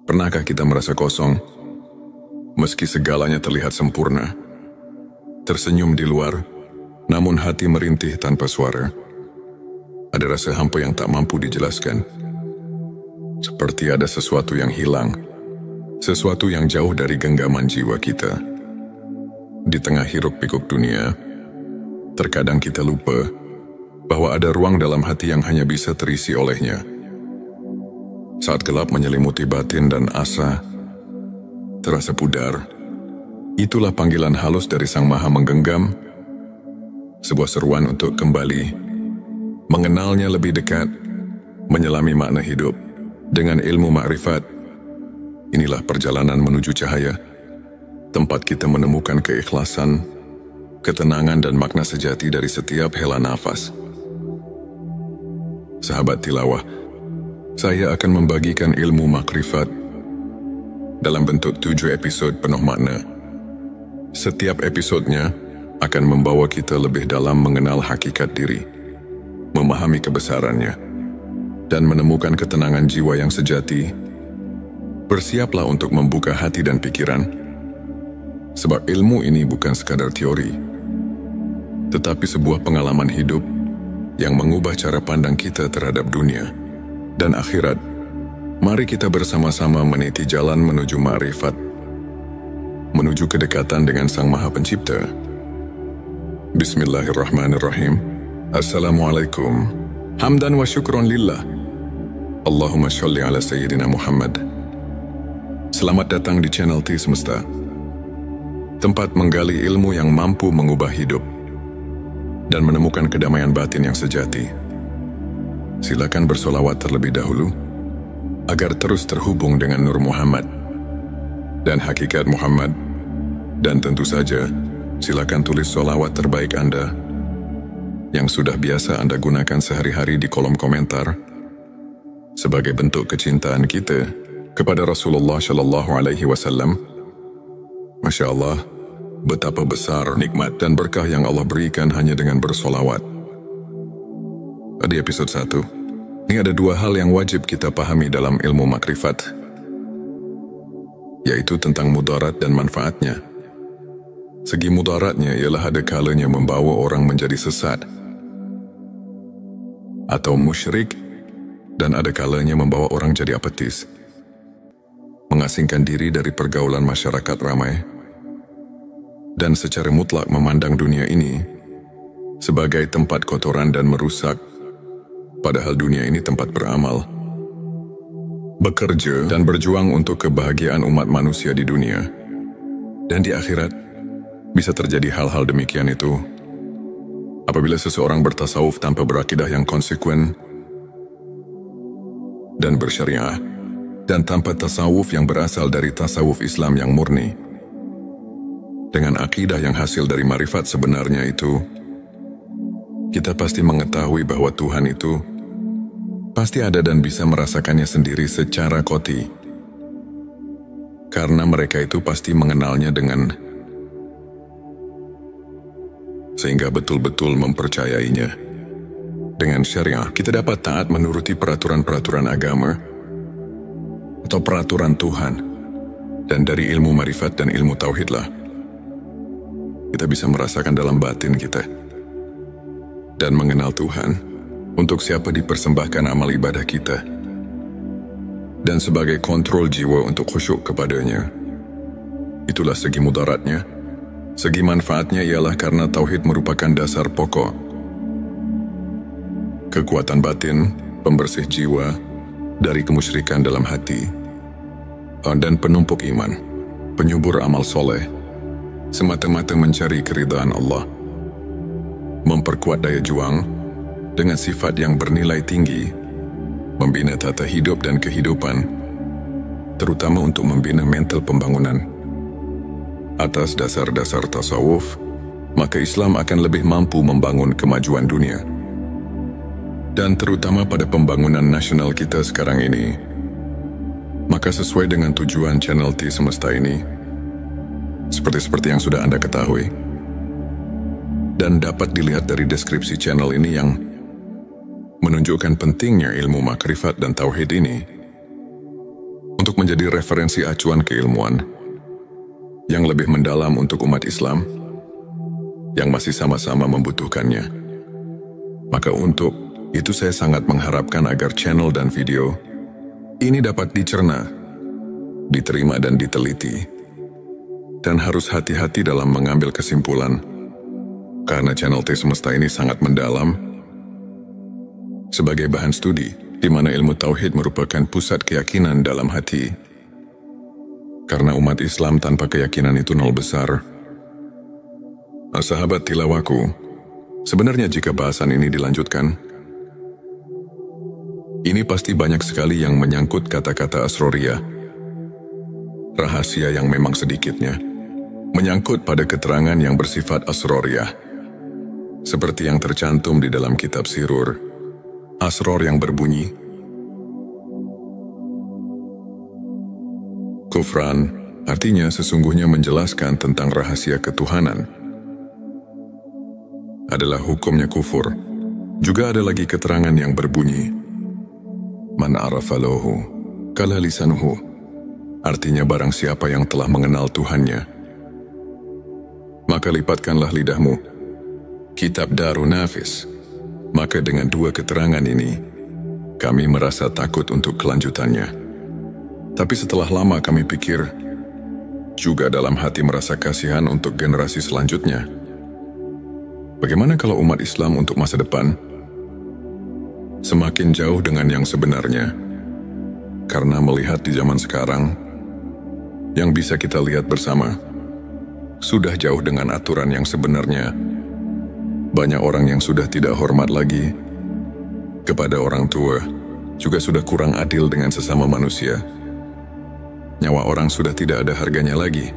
Pernahkah kita merasa kosong, meski segalanya terlihat sempurna? Tersenyum di luar, namun hati merintih tanpa suara. Ada rasa hampa yang tak mampu dijelaskan. Seperti ada sesuatu yang hilang, sesuatu yang jauh dari genggaman jiwa kita. Di tengah hiruk-pikuk dunia, terkadang kita lupa bahwa ada ruang dalam hati yang hanya bisa terisi olehnya. Saat gelap menyelimuti batin dan asa terasa pudar, itulah panggilan halus dari Sang Maha Menggenggam, sebuah seruan untuk kembali mengenalnya lebih dekat, menyelami makna hidup dengan ilmu makrifat. Inilah perjalanan menuju cahaya, tempat kita menemukan keikhlasan, ketenangan dan makna sejati dari setiap hela nafas. Sahabat tilawah, saya akan membagikan ilmu makrifat dalam bentuk 7 episod penuh makna. Setiap episodnya akan membawa kita lebih dalam mengenal hakikat diri, memahami kebesarannya, dan menemukan ketenangan jiwa yang sejati. Bersiaplah untuk membuka hati dan pikiran, sebab ilmu ini bukan sekadar teori, tetapi sebuah pengalaman hidup yang mengubah cara pandang kita terhadap dunia dan akhirat. Mari kita bersama-sama meniti jalan menuju ma'rifat, menuju kedekatan dengan Sang Maha Pencipta. Bismillahirrahmanirrahim. Assalamualaikum. Hamdan wa syukron lillah. Allahumma sholli ala Sayyidina Muhammad. Selamat datang di channel T Semesta, tempat menggali ilmu yang mampu mengubah hidup dan menemukan kedamaian batin yang sejati. Silakan bersolawat terlebih dahulu, agar terus terhubung dengan Nur Muhammad dan hakikat Muhammad. Dan tentu saja, silakan tulis solawat terbaik Anda yang sudah biasa Anda gunakan sehari-hari di kolom komentar, sebagai bentuk kecintaan kita kepada Rasulullah Shallallahu Alaihi Wasallam. Masya Allah, betapa besar nikmat dan berkah yang Allah berikan hanya dengan bersolawat. Di episode 1, ini ada 2 hal yang wajib kita pahami dalam ilmu makrifat, yaitu tentang mudarat dan manfaatnya. Segi mudaratnya ialah ada kalanya membawa orang menjadi sesat atau musyrik, dan ada kalanya membawa orang jadi apatis, mengasingkan diri dari pergaulan masyarakat ramai, dan secara mutlak memandang dunia ini sebagai tempat kotoran dan merusak, padahal dunia ini tempat beramal, bekerja dan berjuang untuk kebahagiaan umat manusia di dunia. Dan di akhirat bisa terjadi hal-hal demikian itu apabila seseorang bertasawuf tanpa berakidah yang konsekuen dan bersyariah, dan tanpa tasawuf yang berasal dari tasawuf Islam yang murni. Dengan akidah yang hasil dari marifat sebenarnya itu, kita pasti mengetahui bahwa Tuhan itu pasti ada dan bisa merasakannya sendiri secara qati. Karena mereka itu pasti mengenalnya sehingga betul-betul mempercayainya. Dengan syariah, kita dapat taat menuruti peraturan-peraturan agama atau peraturan Tuhan. Dan dari ilmu marifat dan ilmu tauhidlah kita bisa merasakan dalam batin kita dan mengenal Tuhan untuk siapa dipersembahkan amal ibadah kita, dan sebagai kontrol jiwa untuk khusyuk kepadanya. Itulah segi mudaratnya. Segi manfaatnya ialah karena tauhid merupakan dasar pokok, kekuatan batin, pembersih jiwa dari kemusyrikan dalam hati, dan penumpuk iman, penyubur amal soleh, semata-mata mencari keridhaan Allah, memperkuat daya juang dengan sifat yang bernilai tinggi, membina tata hidup dan kehidupan, terutama untuk membina mental pembangunan. Atas dasar-dasar tasawuf, maka Islam akan lebih mampu membangun kemajuan dunia. Dan terutama pada pembangunan nasional kita sekarang ini. Maka sesuai dengan tujuan channel T Semesta ini, seperti yang sudah Anda ketahui, dan dapat dilihat dari deskripsi channel ini yang menunjukkan pentingnya ilmu makrifat dan tauhid ini, untuk menjadi referensi acuan keilmuan yang lebih mendalam untuk umat Islam yang masih sama-sama membutuhkannya. Maka untuk itu saya sangat mengharapkan agar channel dan video ini dapat dicerna, diterima dan diteliti. Dan harus hati-hati dalam mengambil kesimpulan, karena channel T Semesta ini sangat mendalam sebagai bahan studi, di mana ilmu tauhid merupakan pusat keyakinan dalam hati. Karena umat Islam tanpa keyakinan itu nol besar. Sahabat tilawaku, sebenarnya jika bahasan ini dilanjutkan, ini pasti banyak sekali yang menyangkut kata-kata asroriyah. Rahasia yang memang sedikitnya menyangkut pada keterangan yang bersifat asroriyah. Seperti yang tercantum di dalam kitab Sirur, asror yang berbunyi, kufran, artinya sesungguhnya menjelaskan tentang rahasia ketuhanan, adalah hukumnya kufur. Juga ada lagi keterangan yang berbunyi, man arafa lahu kala lisanuhu, artinya barang siapa yang telah mengenal Tuhannya, maka lipatkanlah lidahmu. Kitab Darun Nafis. Maka dengan dua keterangan ini, kami merasa takut untuk kelanjutannya. Tapi setelah lama kami pikir, juga dalam hati merasa kasihan untuk generasi selanjutnya. Bagaimana kalau umat Islam untuk masa depan semakin jauh dengan yang sebenarnya? Karena melihat di zaman sekarang, yang bisa kita lihat bersama, sudah jauh dengan aturan yang sebenarnya. Banyak orang yang sudah tidak hormat lagi kepada orang tua, juga sudah kurang adil dengan sesama manusia. Nyawa orang sudah tidak ada harganya lagi.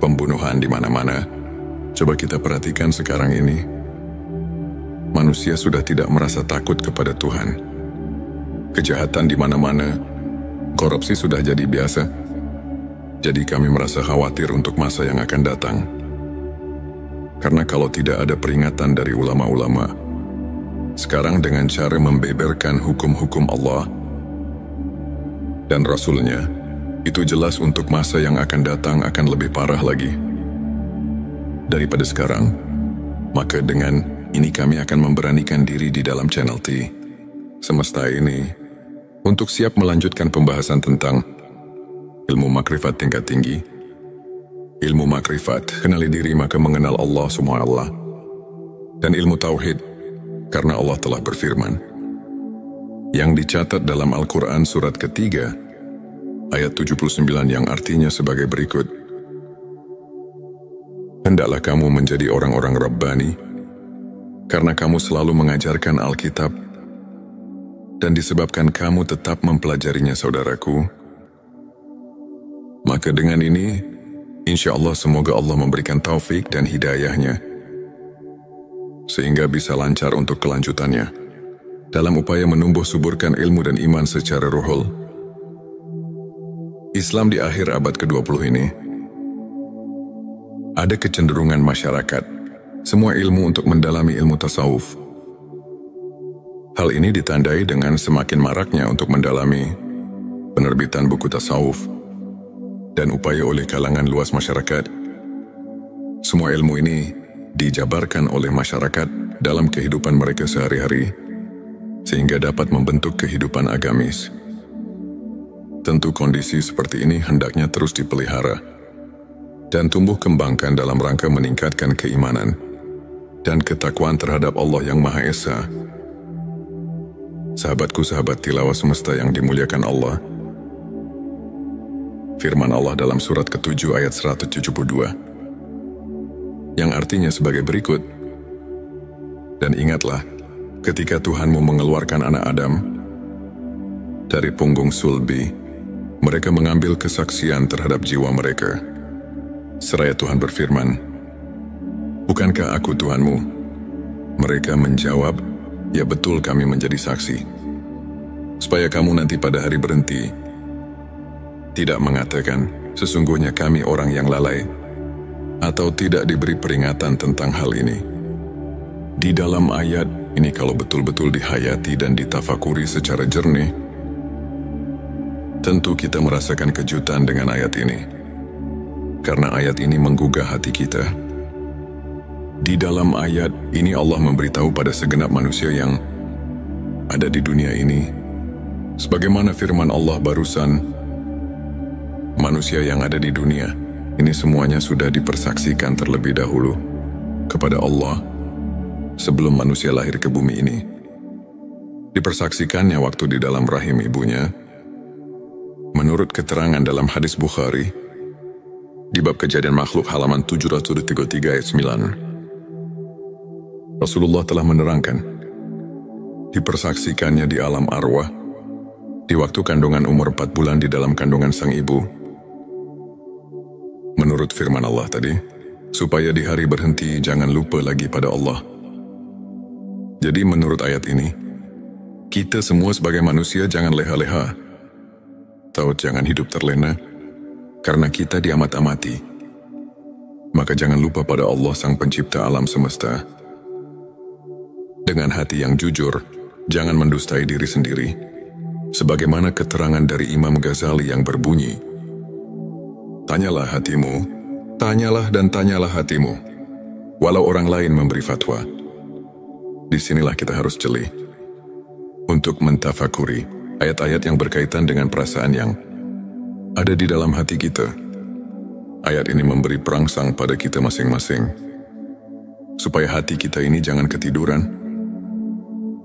Pembunuhan di mana-mana. Coba kita perhatikan sekarang ini. Manusia sudah tidak merasa takut kepada Tuhan. Kejahatan di mana-mana. Korupsi sudah jadi biasa. Jadi kami merasa khawatir untuk masa yang akan datang. Karena kalau tidak ada peringatan dari ulama-ulama, sekarang dengan cara membeberkan hukum-hukum Allah dan Rasul-Nya, itu jelas untuk masa yang akan datang akan lebih parah lagi daripada sekarang. Maka dengan ini kami akan memberanikan diri di dalam channel T Semesta ini untuk siap melanjutkan pembahasan tentang ilmu makrifat tingkat tinggi. Ilmu makrifat, kenali diri maka mengenal Allah SWT. Dan ilmu tauhid, karena Allah telah berfirman, yang dicatat dalam Al-Quran surat ketiga, ayat 79 yang artinya sebagai berikut. Hendaklah kamu menjadi orang-orang Rabbani, karena kamu selalu mengajarkan Alkitab, dan disebabkan kamu tetap mempelajarinya saudaraku. Maka dengan ini, insya Allah semoga Allah memberikan taufik dan hidayahnya, sehingga bisa lancar untuk kelanjutannya, dalam upaya menumbuh suburkan ilmu dan iman secara ruhul. Islam di akhir abad ke-20 ini, ada kecenderungan masyarakat, semua ilmu untuk mendalami ilmu tasawuf. Hal ini ditandai dengan semakin maraknya untuk mendalami penerbitan buku tasawuf, dan upaya oleh kalangan luas masyarakat. Semua ilmu ini dijabarkan oleh masyarakat dalam kehidupan mereka sehari-hari, sehingga dapat membentuk kehidupan agamis. Tentu kondisi seperti ini hendaknya terus dipelihara dan tumbuh kembangkan dalam rangka meningkatkan keimanan dan ketakwaan terhadap Allah yang Maha Esa. Sahabatku, sahabat tilawah semesta yang dimuliakan Allah, firman Allah dalam surat ke-7 ayat 172, yang artinya sebagai berikut. Dan ingatlah, ketika Tuhanmu mengeluarkan anak Adam dari punggung sulbi, mereka mengambil kesaksian terhadap jiwa mereka. Seraya Tuhan berfirman, bukankah aku Tuhanmu? Mereka menjawab, ya betul kami menjadi saksi. Supaya kamu nanti pada hari berhenti, tidak mengatakan, sesungguhnya kami orang yang lalai, atau tidak diberi peringatan tentang hal ini. Di dalam ayat ini kalau betul-betul dihayati dan ditafakuri secara jernih, Tentu kita merasakan kejutan dengan ayat ini, karena ayat ini menggugah hati kita. Di dalam ayat ini Allah memberitahu pada segenap manusia yang ada di dunia ini, sebagaimana firman Allah barusan, manusia yang ada di dunia ini semuanya sudah dipersaksikan terlebih dahulu kepada Allah sebelum manusia lahir ke bumi ini. Dipersaksikannya waktu di dalam rahim ibunya. Menurut keterangan dalam hadis Bukhari, di bab kejadian makhluk halaman 733 ayat 9, Rasulullah telah menerangkan, dipersaksikannya di alam arwah, di waktu kandungan umur 4 bulan di dalam kandungan sang ibu. Menurut firman Allah tadi, supaya di hari berhenti jangan lupa lagi pada Allah. Jadi menurut ayat ini, kita semua sebagai manusia jangan leha-leha, atau jangan hidup terlena, karena kita diamat-amati. Maka jangan lupa pada Allah sang pencipta alam semesta. Dengan hati yang jujur, jangan mendustai diri sendiri, sebagaimana keterangan dari Imam Ghazali yang berbunyi, tanyalah hatimu, tanyalah dan tanyalah hatimu, walau orang lain memberi fatwa. Disinilah kita harus jeli untuk mentafakuri ayat-ayat yang berkaitan dengan perasaan yang ada di dalam hati kita. Ayat ini memberi perangsang pada kita masing-masing, supaya hati kita ini jangan ketiduran,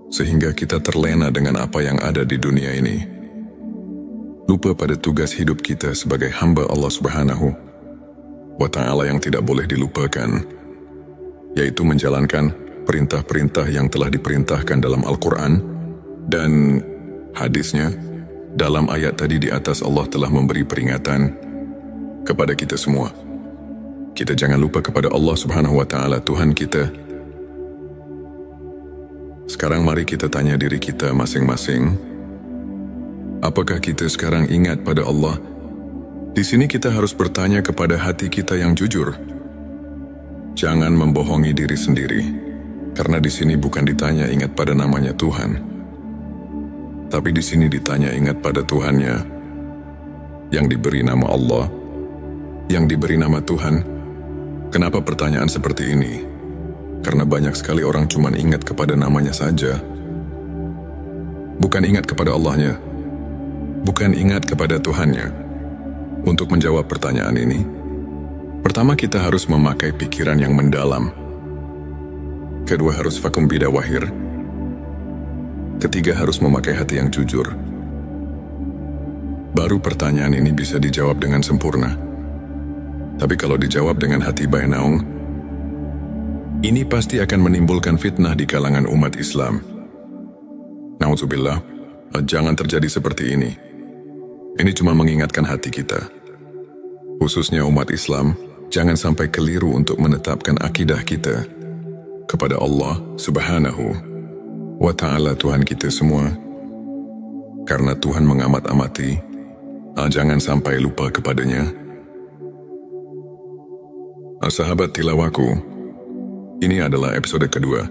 sehingga kita terlena dengan apa yang ada di dunia ini. Lupa pada tugas hidup kita sebagai hamba Allah Subhanahu wa Ta'ala yang tidak boleh dilupakan, yaitu menjalankan perintah-perintah yang telah diperintahkan dalam Al-Quran dan hadisnya. Dalam ayat tadi di atas Allah telah memberi peringatan kepada kita semua. Kita jangan lupa kepada Allah Subhanahu wa Ta'ala, Tuhan kita. Sekarang mari kita tanya diri kita masing-masing, apakah kita sekarang ingat pada Allah? Di sini kita harus bertanya kepada hati kita yang jujur. Jangan membohongi diri sendiri, karena di sini bukan ditanya ingat pada namanya Tuhan, tapi di sini ditanya ingat pada Tuhannya, yang diberi nama Allah, yang diberi nama Tuhan. Kenapa pertanyaan seperti ini? Karena banyak sekali orang cuma ingat kepada namanya saja, bukan ingat kepada Allahnya, bukan ingat kepada Tuhannya. Untuk menjawab pertanyaan ini, pertama kita harus memakai pikiran yang mendalam. Kedua harus fakum bidawahir. Ketiga harus memakai hati yang jujur. Baru pertanyaan ini bisa dijawab dengan sempurna. Tapi kalau dijawab dengan hati bainaung, ini pasti akan menimbulkan fitnah di kalangan umat Islam. Nauzubillah, jangan terjadi seperti ini. Ini cuma mengingatkan hati kita, khususnya umat Islam, jangan sampai keliru untuk menetapkan akidah kita kepada Allah Subhanahu wa Ta'ala, Tuhan kita semua. Karena Tuhan mengamat-amati, jangan sampai lupa kepadanya. Sahabat tilawaku, ini adalah episode kedua.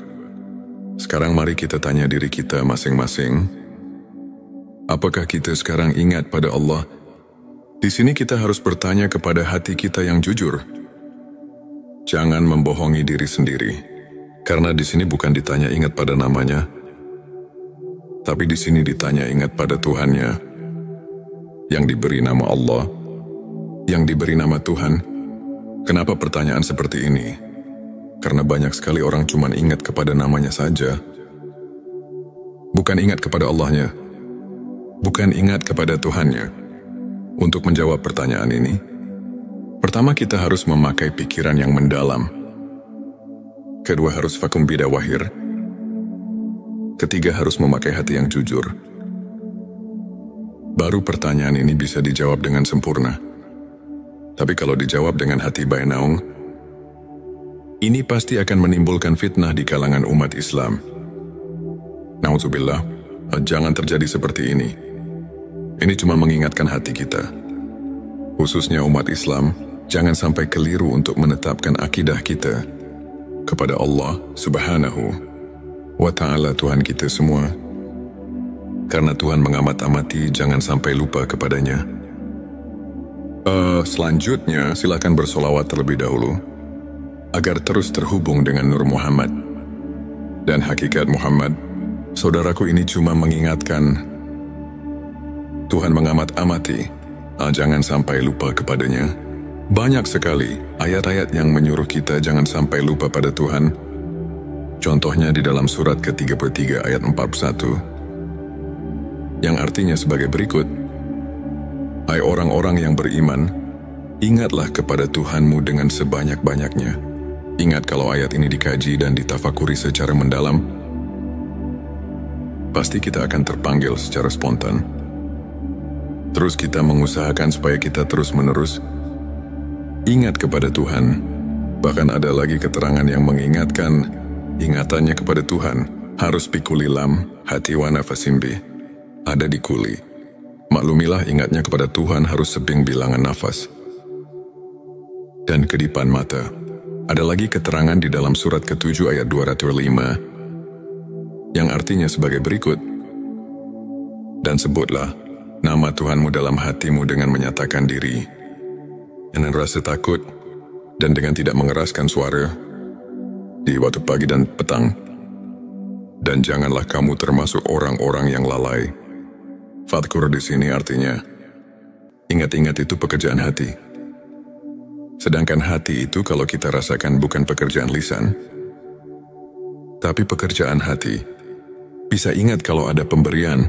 Sekarang mari kita tanya diri kita masing-masing, apakah kita sekarang ingat pada Allah? Di sini kita harus bertanya kepada hati kita yang jujur. Jangan membohongi diri sendiri, karena di sini bukan ditanya ingat pada namanya, tapi di sini ditanya ingat pada Tuhannya, yang diberi nama Allah, yang diberi nama Tuhan. Kenapa pertanyaan seperti ini? Karena banyak sekali orang cuma ingat kepada namanya saja, bukan ingat kepada Allahnya, bukan ingat kepada Tuhannya. Untuk menjawab pertanyaan ini, pertama kita harus memakai pikiran yang mendalam. Kedua harus fakum bidawahir. Ketiga harus memakai hati yang jujur. Baru pertanyaan ini bisa dijawab dengan sempurna. Tapi kalau dijawab dengan hati bainaung, ini pasti akan menimbulkan fitnah di kalangan umat Islam. Nauzubillah, jangan terjadi seperti ini. Ini cuma mengingatkan hati kita, khususnya umat Islam, jangan sampai keliru untuk menetapkan akidah kita kepada Allah Subhanahu wa Ta'ala, Tuhan kita semua. karena Tuhan mengamat-amati, jangan sampai lupa kepadanya. Selanjutnya, silakan bersolawat terlebih dahulu, agar terus terhubung dengan Nur Muhammad. Dan hakikat Muhammad, saudaraku, ini cuma mengingatkan, Tuhan mengamat-amati, jangan sampai lupa kepadanya. Banyak sekali ayat-ayat yang menyuruh kita jangan sampai lupa pada Tuhan. Contohnya di dalam surat ke-33 ayat 41, yang artinya sebagai berikut, hai orang-orang yang beriman, ingatlah kepada Tuhanmu dengan sebanyak-banyaknya. Ingat kalau ayat ini dikaji dan ditafakuri secara mendalam, pasti kita akan terpanggil secara spontan. Terus kita mengusahakan supaya kita terus-menerus ingat kepada Tuhan. Bahkan ada lagi keterangan yang mengingatkan, ingatannya kepada Tuhan harus pikulilam hati wa nafasimbi, ada di kuli. Maklumilah ingatnya kepada Tuhan harus sebing bilangan nafas dan kedipan mata. Ada lagi keterangan di dalam surat ke-7 ayat 205 yang artinya sebagai berikut, dan sebutlah nama Tuhanmu dalam hatimu dengan menyatakan diri, dengan rasa takut dan dengan tidak mengeraskan suara di waktu pagi dan petang, dan janganlah kamu termasuk orang-orang yang lalai. Fadkur di sini artinya, ingat-ingat itu pekerjaan hati. Sedangkan hati itu kalau kita rasakan bukan pekerjaan lisan, tapi pekerjaan hati. Bisa ingat kalau ada pemberian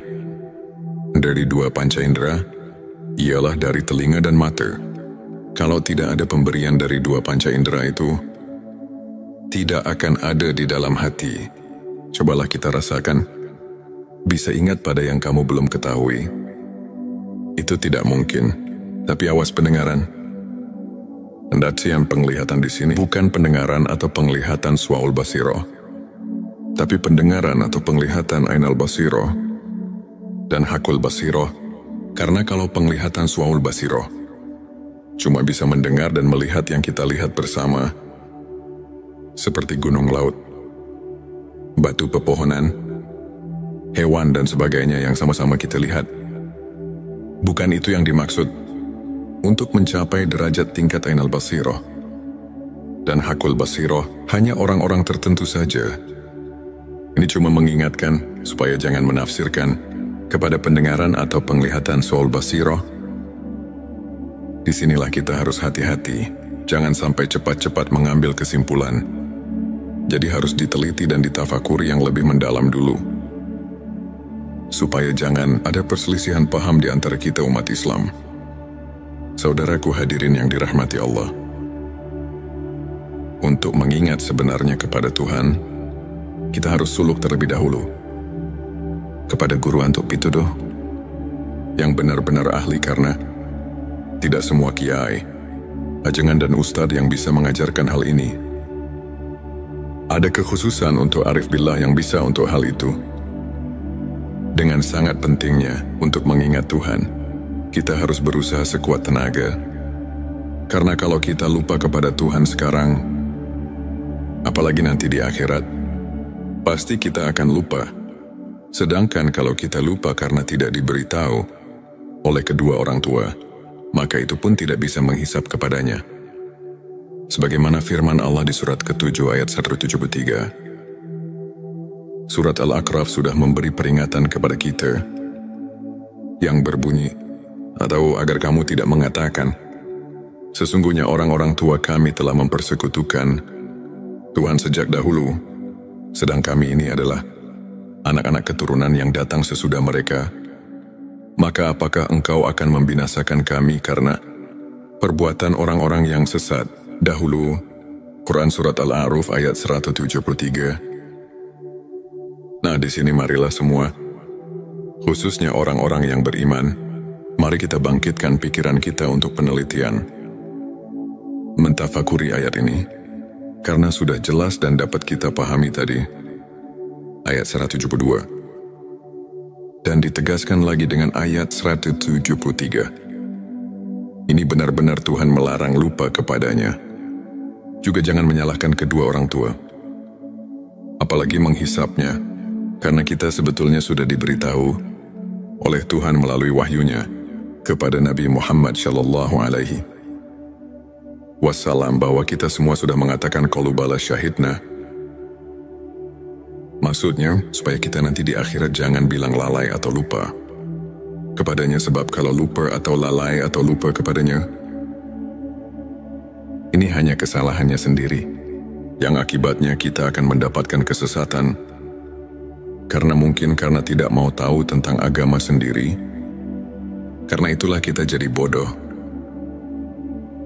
dari dua panca indera, ialah dari telinga dan mata. Kalau tidak ada pemberian dari dua panca indera itu, tidak akan ada di dalam hati. Cobalah kita rasakan. Bisa ingat pada yang kamu belum ketahui. Itu tidak mungkin, tapi awas pendengaran. Pendacian penglihatan di sini bukan pendengaran atau penglihatan suaul basiroh, tapi pendengaran atau penglihatan ainal basiroh dan hakul basiroh. Karena kalau penglihatan suaul basiroh cuma bisa mendengar dan melihat yang kita lihat bersama, seperti gunung laut, batu pepohonan, hewan dan sebagainya yang sama-sama kita lihat. Bukan itu yang dimaksud. Untuk mencapai derajat tingkat ainal basiroh dan hakul basiroh, hanya orang-orang tertentu saja. Ini cuma mengingatkan supaya jangan menafsirkan kepada pendengaran atau penglihatan soal basiroh. Disinilah kita harus hati-hati, jangan sampai cepat-cepat mengambil kesimpulan. Jadi harus diteliti dan ditafakuri yang lebih mendalam dulu, supaya jangan ada perselisihan paham di antara kita umat Islam. Saudaraku hadirin yang dirahmati Allah, untuk mengingat sebenarnya kepada Tuhan, kita harus suluk terlebih dahulu kepada guru antuk pituduh yang benar-benar ahli, karena tidak semua kiai, ajengan dan ustadz yang bisa mengajarkan hal ini. Ada kekhususan untuk arif billah yang bisa untuk hal itu. Dengan sangat pentingnya untuk mengingat Tuhan, kita harus berusaha sekuat tenaga. Karena kalau kita lupa kepada Tuhan sekarang, apalagi nanti di akhirat, pasti kita akan lupa. Sedangkan kalau kita lupa karena tidak diberitahu oleh kedua orang tua, maka itu pun tidak bisa menghisap kepadanya. Sebagaimana firman Allah di surat ke-7 ayat 173. Surat Al-A'raf sudah memberi peringatan kepada kita yang berbunyi, atau agar kamu tidak mengatakan, sesungguhnya orang-orang tua kami telah mempersekutukan Tuhan sejak dahulu, sedang kami ini adalah anak-anak keturunan yang datang sesudah mereka. Maka apakah engkau akan membinasakan kami karena perbuatan orang-orang yang sesat dahulu? Quran Surat Al-A'raf ayat 173. Nah, di sini marilah semua, khususnya orang-orang yang beriman, mari kita bangkitkan pikiran kita untuk penelitian, mentafakuri ayat ini, karena sudah jelas dan dapat kita pahami tadi. Ayat 172. Dan ditegaskan lagi dengan ayat 173. Ini benar-benar Tuhan melarang lupa kepadanya. Juga jangan menyalahkan kedua orang tua, apalagi menghisapnya, karena kita sebetulnya sudah diberitahu oleh Tuhan melalui wahyunya kepada Nabi Muhammad Shallallahu Alaihi Wasallam bahwa kita semua sudah mengatakan qalu bala syahidna. Maksudnya, supaya kita nanti di akhirat jangan bilang lalai atau lupa kepadanya, sebab kalau lupa atau lalai atau lupa kepadanya, ini hanya kesalahannya sendiri, yang akibatnya kita akan mendapatkan kesesatan, karena tidak mau tahu tentang agama sendiri. Karena itulah kita jadi bodoh.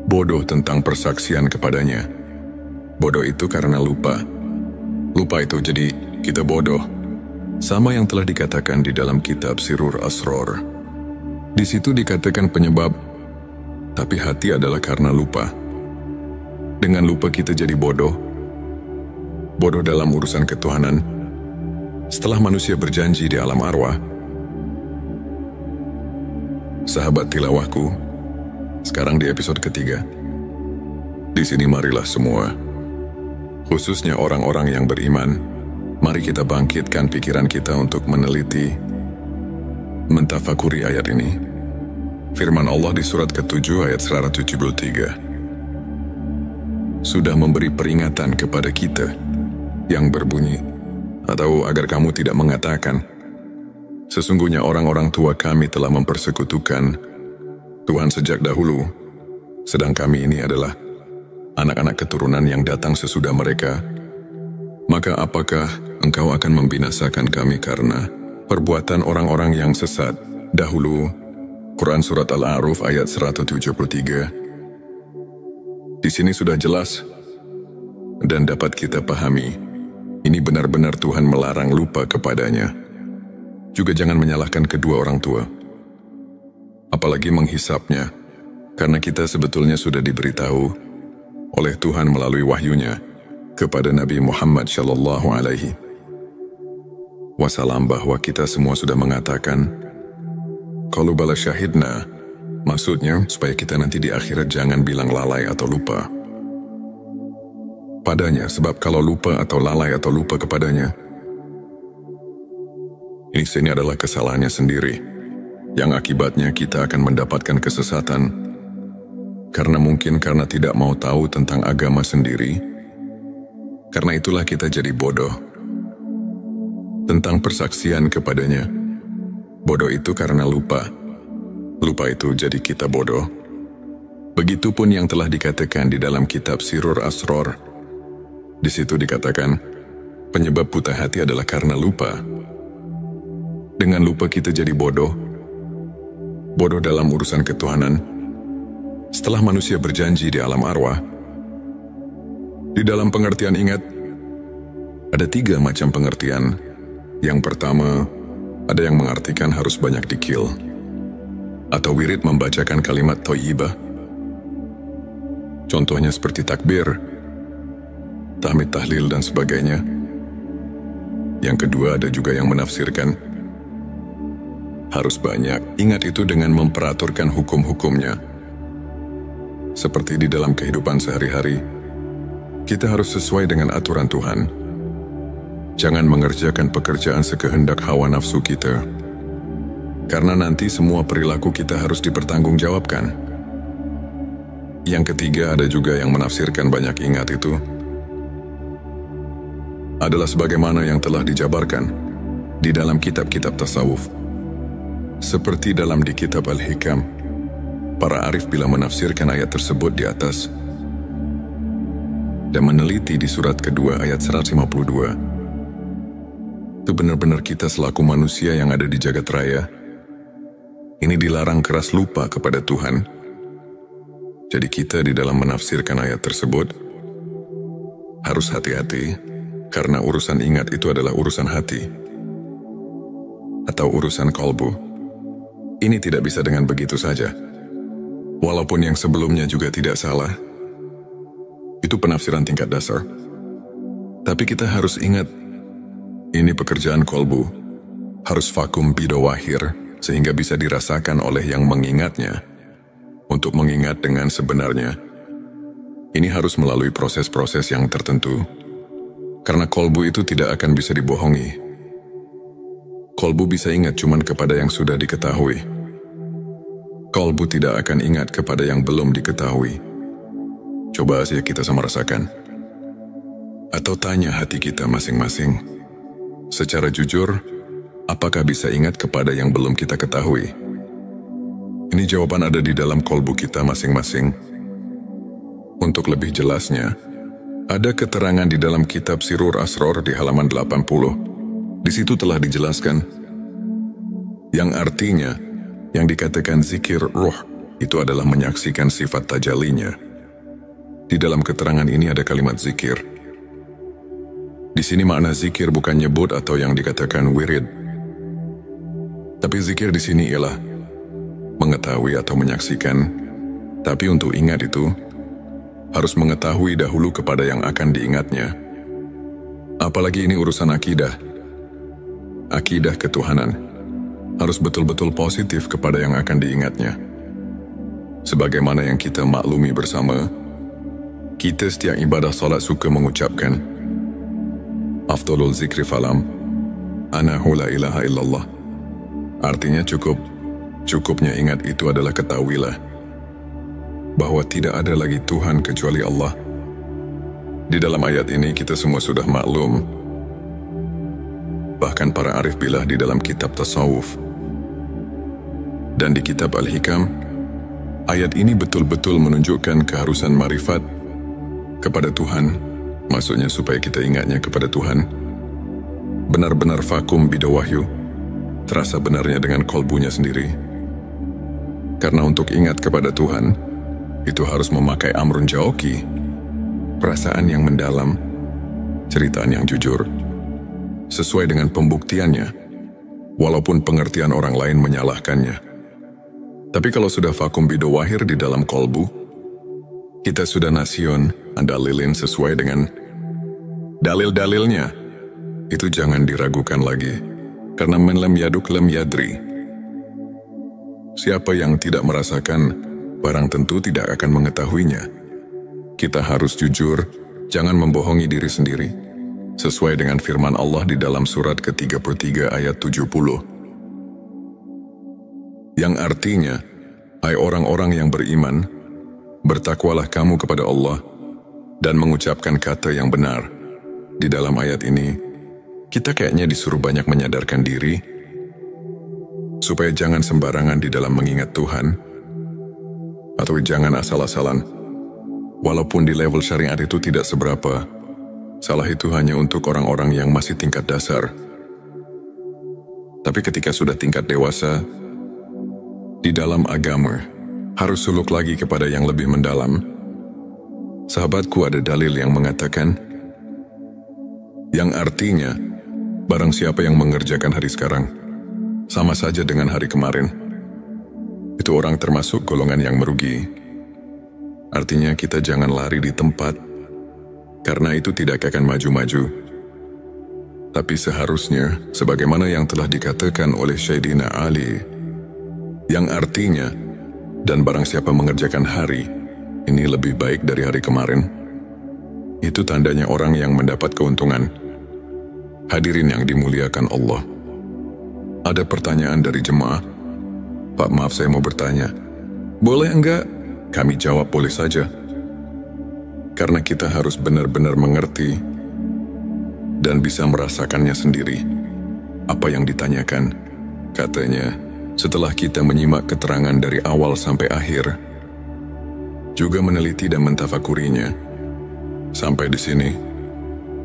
Bodoh tentang persaksian kepadanya. Bodoh itu karena lupa. Lupa itu jadi kita bodoh. Sama yang telah dikatakan di dalam kitab Sirur Asror. Di situ dikatakan penyebab, tapi hati adalah karena lupa. Dengan lupa kita jadi bodoh. Bodoh dalam urusan ketuhanan. Setelah manusia berjanji di alam arwah, sahabat tilawahku, sekarang di episode ketiga. Di sini marilah semua, khususnya orang-orang yang beriman, mari kita bangkitkan pikiran kita untuk meneliti, mentafakuri ayat ini. Firman Allah di surat ke-7 ayat 173. Sudah memberi peringatan kepada kita yang berbunyi, atau agar kamu tidak mengatakan, sesungguhnya orang-orang tua kami telah mempersekutukan Tuhan sejak dahulu, sedang kami ini adalah anak-anak keturunan yang datang sesudah mereka. Maka apakah engkau akan membinasakan kami karena perbuatan orang-orang yang sesat dahulu? Quran Surat Al-A'raf ayat 173. Di sini sudah jelas dan dapat kita pahami. Ini benar-benar Tuhan melarang lupa kepadanya. Juga jangan menyalahkan kedua orang tua, apalagi menghisapnya, karena kita sebetulnya sudah diberitahu oleh Tuhan melalui wahyunya kepada Nabi Muhammad Shallallahu Alaihi Wasallam bahwa kita semua sudah mengatakan qalu bala syahidna. Maksudnya supaya kita nanti di akhirat jangan bilang lalai atau lupa padanya, sebab kalau lupa atau lalai atau lupa kepadanya, ini adalah kesalahannya sendiri, yang akibatnya kita akan mendapatkan kesesatan, karena tidak mau tahu tentang agama sendiri. Karena itulah kita jadi bodoh tentang persaksian kepadanya. Bodoh itu karena lupa. Lupa itu jadi kita bodoh. Begitupun yang telah dikatakan di dalam kitab Sirur Asror. Di situ dikatakan, penyebab buta hati adalah karena lupa. Dengan lupa kita jadi bodoh. Bodoh dalam urusan ketuhanan. Setelah manusia berjanji di alam arwah. Di dalam pengertian ingat, ada 3 macam pengertian. Yang pertama, ada yang mengartikan harus banyak dikil, atau wirid membacakan kalimat thayyibah. Contohnya seperti takbir, tahmid, tahlil, dan sebagainya. Yang kedua, ada juga yang menafsirkan harus banyak ingat itu dengan memperaturkan hukum-hukumnya. Seperti di dalam kehidupan sehari-hari, kita harus sesuai dengan aturan Tuhan. Jangan mengerjakan pekerjaan sekehendak hawa nafsu kita, karena nanti semua perilaku kita harus dipertanggungjawabkan. Yang ketiga, ada juga yang menafsirkan banyak ingat itu adalah sebagaimana yang telah dijabarkan di dalam kitab-kitab tasawuf. Seperti dalam di kitab Al-Hikam, para arif bila menafsirkan ayat tersebut di atas dan meneliti di surat kedua ayat 152, itu benar-benar kita selaku manusia yang ada di jagat raya, ini dilarang keras lupa kepada Tuhan. Jadi kita di dalam menafsirkan ayat tersebut harus hati-hati. Karena urusan ingat itu adalah urusan hati atau urusan kolbu. Ini tidak bisa dengan begitu saja. Walaupun yang sebelumnya juga tidak salah. Itu penafsiran tingkat dasar. Tapi kita harus ingat, ini pekerjaan kolbu. Harus vakum bidawahir sehingga bisa dirasakan oleh yang mengingatnya. Untuk mengingat dengan sebenarnya, ini harus melalui proses-proses yang tertentu. Karena kolbu itu tidak akan bisa dibohongi. Kolbu bisa ingat cuman kepada yang sudah diketahui. Kolbu tidak akan ingat kepada yang belum diketahui. Coba saja kita sama rasakan. Atau tanya hati kita masing-masing. Secara jujur, apakah bisa ingat kepada yang belum kita ketahui? Ini jawaban ada di dalam kolbu kita masing-masing. Untuk lebih jelasnya, ada keterangan di dalam kitab Sirur Asror di halaman 80. Di situ telah dijelaskan, yang artinya, yang dikatakan zikir ruh, itu adalah menyaksikan sifat tajalinya. Di dalam keterangan ini ada kalimat zikir. Di sini makna zikir bukan nyebut atau yang dikatakan wirid. Tapi zikir di sini ialah mengetahui atau menyaksikan. Tapi untuk ingat itu, harus mengetahui dahulu kepada yang akan diingatnya. Apalagi ini urusan akidah. Akidah ketuhanan harus betul-betul positif kepada yang akan diingatnya. Sebagaimana yang kita maklumi bersama, kita setiap ibadah salat suka mengucapkan Afdalul zikri falam anahu la ilaha illallah. Artinya cukupnya ingat itu adalah ketahuilah bahwa tidak ada lagi Tuhan kecuali Allah. Di dalam ayat ini kita semua sudah maklum. Bahkan para arif billah di dalam kitab tasawuf dan di kitab Al-Hikam, ayat ini betul-betul menunjukkan keharusan marifat kepada Tuhan, maksudnya supaya kita ingatnya kepada Tuhan. Benar-benar vakum bidawahyu, terasa benarnya dengan kolbunya sendiri. Karena untuk ingat kepada Tuhan, itu harus memakai amrun jauki, perasaan yang mendalam, ceritaan yang jujur, sesuai dengan pembuktiannya, walaupun pengertian orang lain menyalahkannya. Tapi kalau sudah vakum bidawahir di dalam kolbu, kita sudah nasion, andalilin sesuai dengan dalil-dalilnya. Itu jangan diragukan lagi, karena man lam yaduk lam yadri. Siapa yang tidak merasakan, barang tentu tidak akan mengetahuinya. Kita harus jujur, jangan membohongi diri sendiri. Sesuai dengan firman Allah di dalam surat ke-33 ayat 70. Yang artinya, hai orang-orang yang beriman, bertakwalah kamu kepada Allah dan mengucapkan kata yang benar. Di dalam ayat ini, kita kayaknya disuruh banyak menyadarkan diri, supaya jangan sembarangan di dalam mengingat Tuhan, atau jangan asal-asalan. Walaupun di level syariat itu tidak seberapa, salah itu hanya untuk orang-orang yang masih tingkat dasar. Tapi ketika sudah tingkat dewasa, di dalam agama, harus suluk lagi kepada yang lebih mendalam. Sahabatku, ada dalil yang mengatakan, yang artinya, barang siapa yang mengerjakan hari sekarang, sama saja dengan hari kemarin, itu orang termasuk golongan yang merugi. Artinya kita jangan lari di tempat, karena itu tidak akan maju-maju. Tapi seharusnya, sebagaimana yang telah dikatakan oleh Sayyidina Ali, yang artinya, dan barang siapa mengerjakan hari, ini lebih baik dari hari kemarin. Itu tandanya orang yang mendapat keuntungan. Hadirin yang dimuliakan Allah. Ada pertanyaan dari jemaah. Pak, maaf saya mau bertanya. Boleh enggak? Kami jawab boleh saja. Karena kita harus benar-benar mengerti dan bisa merasakannya sendiri. Apa yang ditanyakan, katanya, setelah kita menyimak keterangan dari awal sampai akhir, juga meneliti dan mentafakurinya, sampai di sini,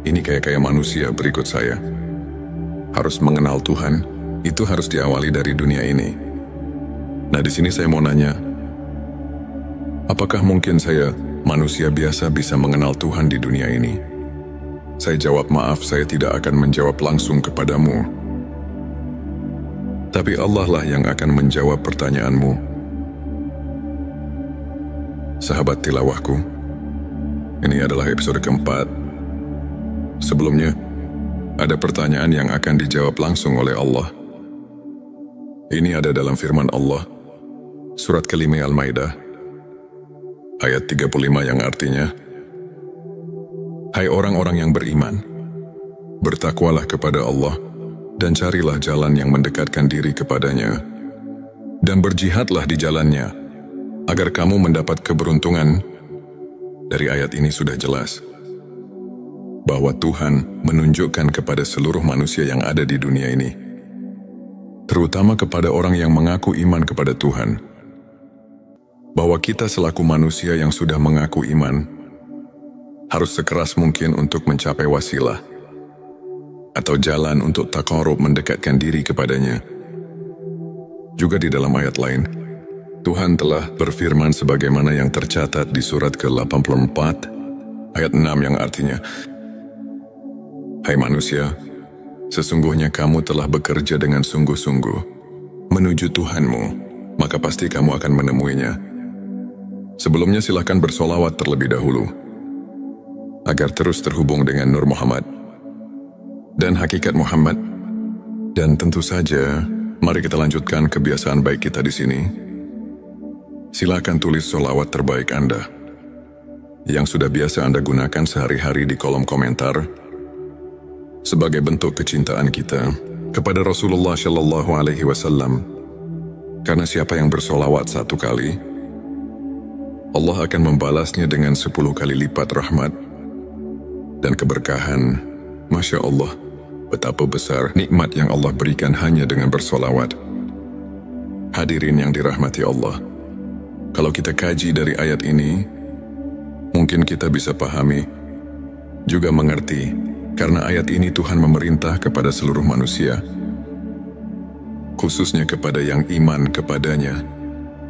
ini kayak manusia berikut saya. Harus mengenal Tuhan, itu harus diawali dari dunia ini. Nah, di sini saya mau nanya, apakah mungkin saya manusia biasa bisa mengenal Tuhan di dunia ini? Saya jawab, maaf, saya tidak akan menjawab langsung kepadamu. Tapi Allah lah yang akan menjawab pertanyaanmu. Sahabat tilawahku, ini adalah episode keempat. Sebelumnya, ada pertanyaan yang akan dijawab langsung oleh Allah. Ini ada dalam firman Allah, surat kelima Al-Maidah, ayat 35 yang artinya, hai orang-orang yang beriman, bertakwalah kepada Allah dan carilah jalan yang mendekatkan diri kepadanya, dan berjihadlah di jalannya, agar kamu mendapat keberuntungan. Dari ayat ini sudah jelas bahwa Tuhan menunjukkan kepada seluruh manusia yang ada di dunia ini, terutama kepada orang yang mengaku iman kepada Tuhan, bahwa kita selaku manusia yang sudah mengaku iman, harus sekeras mungkin untuk mencapai wasilah, atau jalan untuk taqarrub mendekatkan diri kepadanya. Juga di dalam ayat lain, Tuhan telah berfirman sebagaimana yang tercatat di surat ke-84, ayat 6 yang artinya, "Hai manusia, sesungguhnya kamu telah bekerja dengan sungguh-sungguh menuju Tuhanmu, maka pasti kamu akan menemuinya. Sebelumnya silakan bersolawat terlebih dahulu, agar terus terhubung dengan Nur Muhammad dan hakikat Muhammad. Dan tentu saja, mari kita lanjutkan kebiasaan baik kita di sini. Silakan tulis solawat terbaik Anda, yang sudah biasa Anda gunakan sehari-hari di kolom komentar, sebagai bentuk kecintaan kita kepada Rasulullah Shallallahu Alaihi Wasallam. Karena siapa yang bersolawat 1 kali, Allah akan membalasnya dengan 10 kali lipat rahmat dan keberkahan. Masya Allah, betapa besar nikmat yang Allah berikan hanya dengan bersolawat. Hadirin yang dirahmati Allah, kalau kita kaji dari ayat ini, mungkin kita bisa pahami, juga mengerti, karena ayat ini Tuhan memerintah kepada seluruh manusia, khususnya kepada yang iman kepadanya.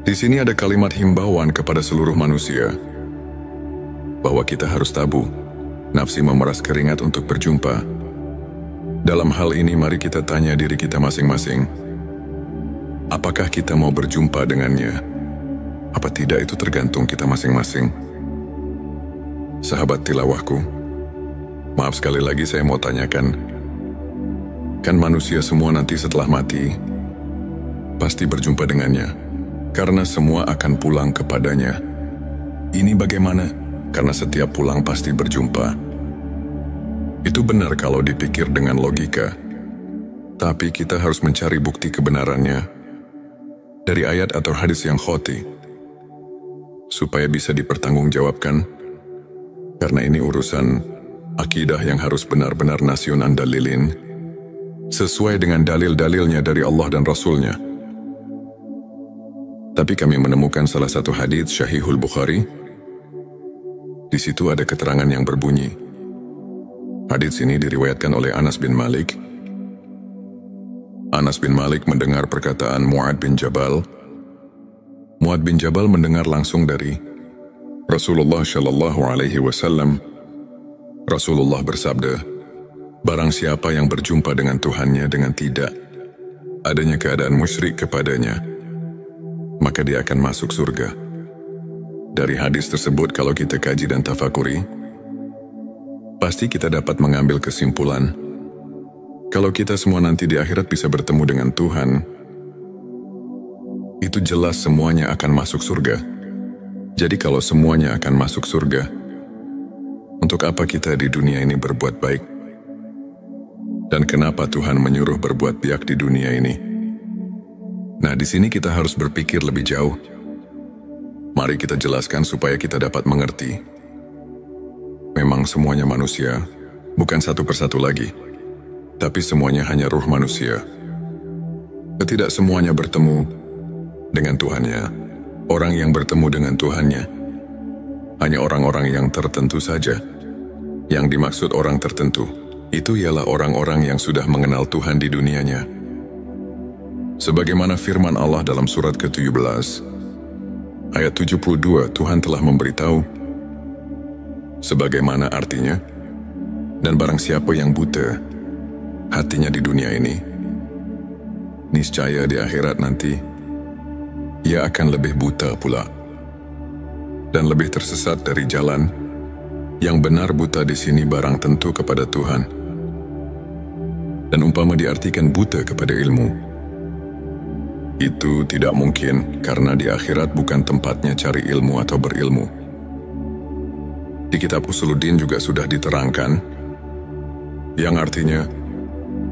Di sini ada kalimat himbauan kepada seluruh manusia, bahwa kita harus tabah nafsi memeras keringat untuk berjumpa. Dalam hal ini mari kita tanya diri kita masing-masing, apakah kita mau berjumpa dengannya? Apa tidak itu tergantung kita masing-masing. Sahabat tilawahku, maaf sekali lagi saya mau tanyakan, kan manusia semua nanti setelah mati pasti berjumpa dengannya, karena semua akan pulang kepadanya. Ini bagaimana? Karena setiap pulang pasti berjumpa. Itu benar kalau dipikir dengan logika. Tapi kita harus mencari bukti kebenarannya dari ayat atau hadis yang khoti, supaya bisa dipertanggungjawabkan. Karena ini urusan akidah yang harus benar-benar nasionan dalilin, sesuai dengan dalil-dalilnya dari Allah dan Rasulnya. Tapi kami menemukan salah satu hadis Sahihul Bukhari. Di situ ada keterangan yang berbunyi, hadits ini diriwayatkan oleh Anas bin Malik. Anas bin Malik mendengar perkataan Mu'ad bin Jabal. Mu'ad bin Jabal mendengar langsung dari Rasulullah Shallallahu Alaihi Wasallam. Rasulullah bersabda, barang siapa yang berjumpa dengan Tuhannya dengan tidak adanya keadaan musyrik kepadanya, maka dia akan masuk surga. Dari hadis tersebut kalau kita kaji dan tafakuri, pasti kita dapat mengambil kesimpulan, kalau kita semua nanti di akhirat bisa bertemu dengan Tuhan, itu jelas semuanya akan masuk surga. Jadi kalau semuanya akan masuk surga, untuk apa kita di dunia ini berbuat baik? Dan kenapa Tuhan menyuruh berbuat baik di dunia ini? Nah, di sini kita harus berpikir lebih jauh. Mari kita jelaskan supaya kita dapat mengerti. Memang semuanya manusia, bukan satu persatu lagi, tapi semuanya hanya ruh manusia. Tidak semuanya bertemu dengan Tuhannya. Orang yang bertemu dengan Tuhannya hanya orang-orang yang tertentu saja. Yang dimaksud orang tertentu, itu ialah orang-orang yang sudah mengenal Tuhan di dunianya. Sebagaimana firman Allah dalam surat ke-17, ayat 72, Tuhan telah memberitahu, sebagaimana artinya, dan barang siapa yang buta hatinya di dunia ini, niscaya di akhirat nanti, ia akan lebih buta pula, dan lebih tersesat dari jalan. Yang benar buta di sini barang tentu kepada Tuhan. Dan umpama diartikan buta kepada ilmu, itu tidak mungkin, karena di akhirat bukan tempatnya cari ilmu atau berilmu. Di kitab Usuluddin juga sudah diterangkan, yang artinya,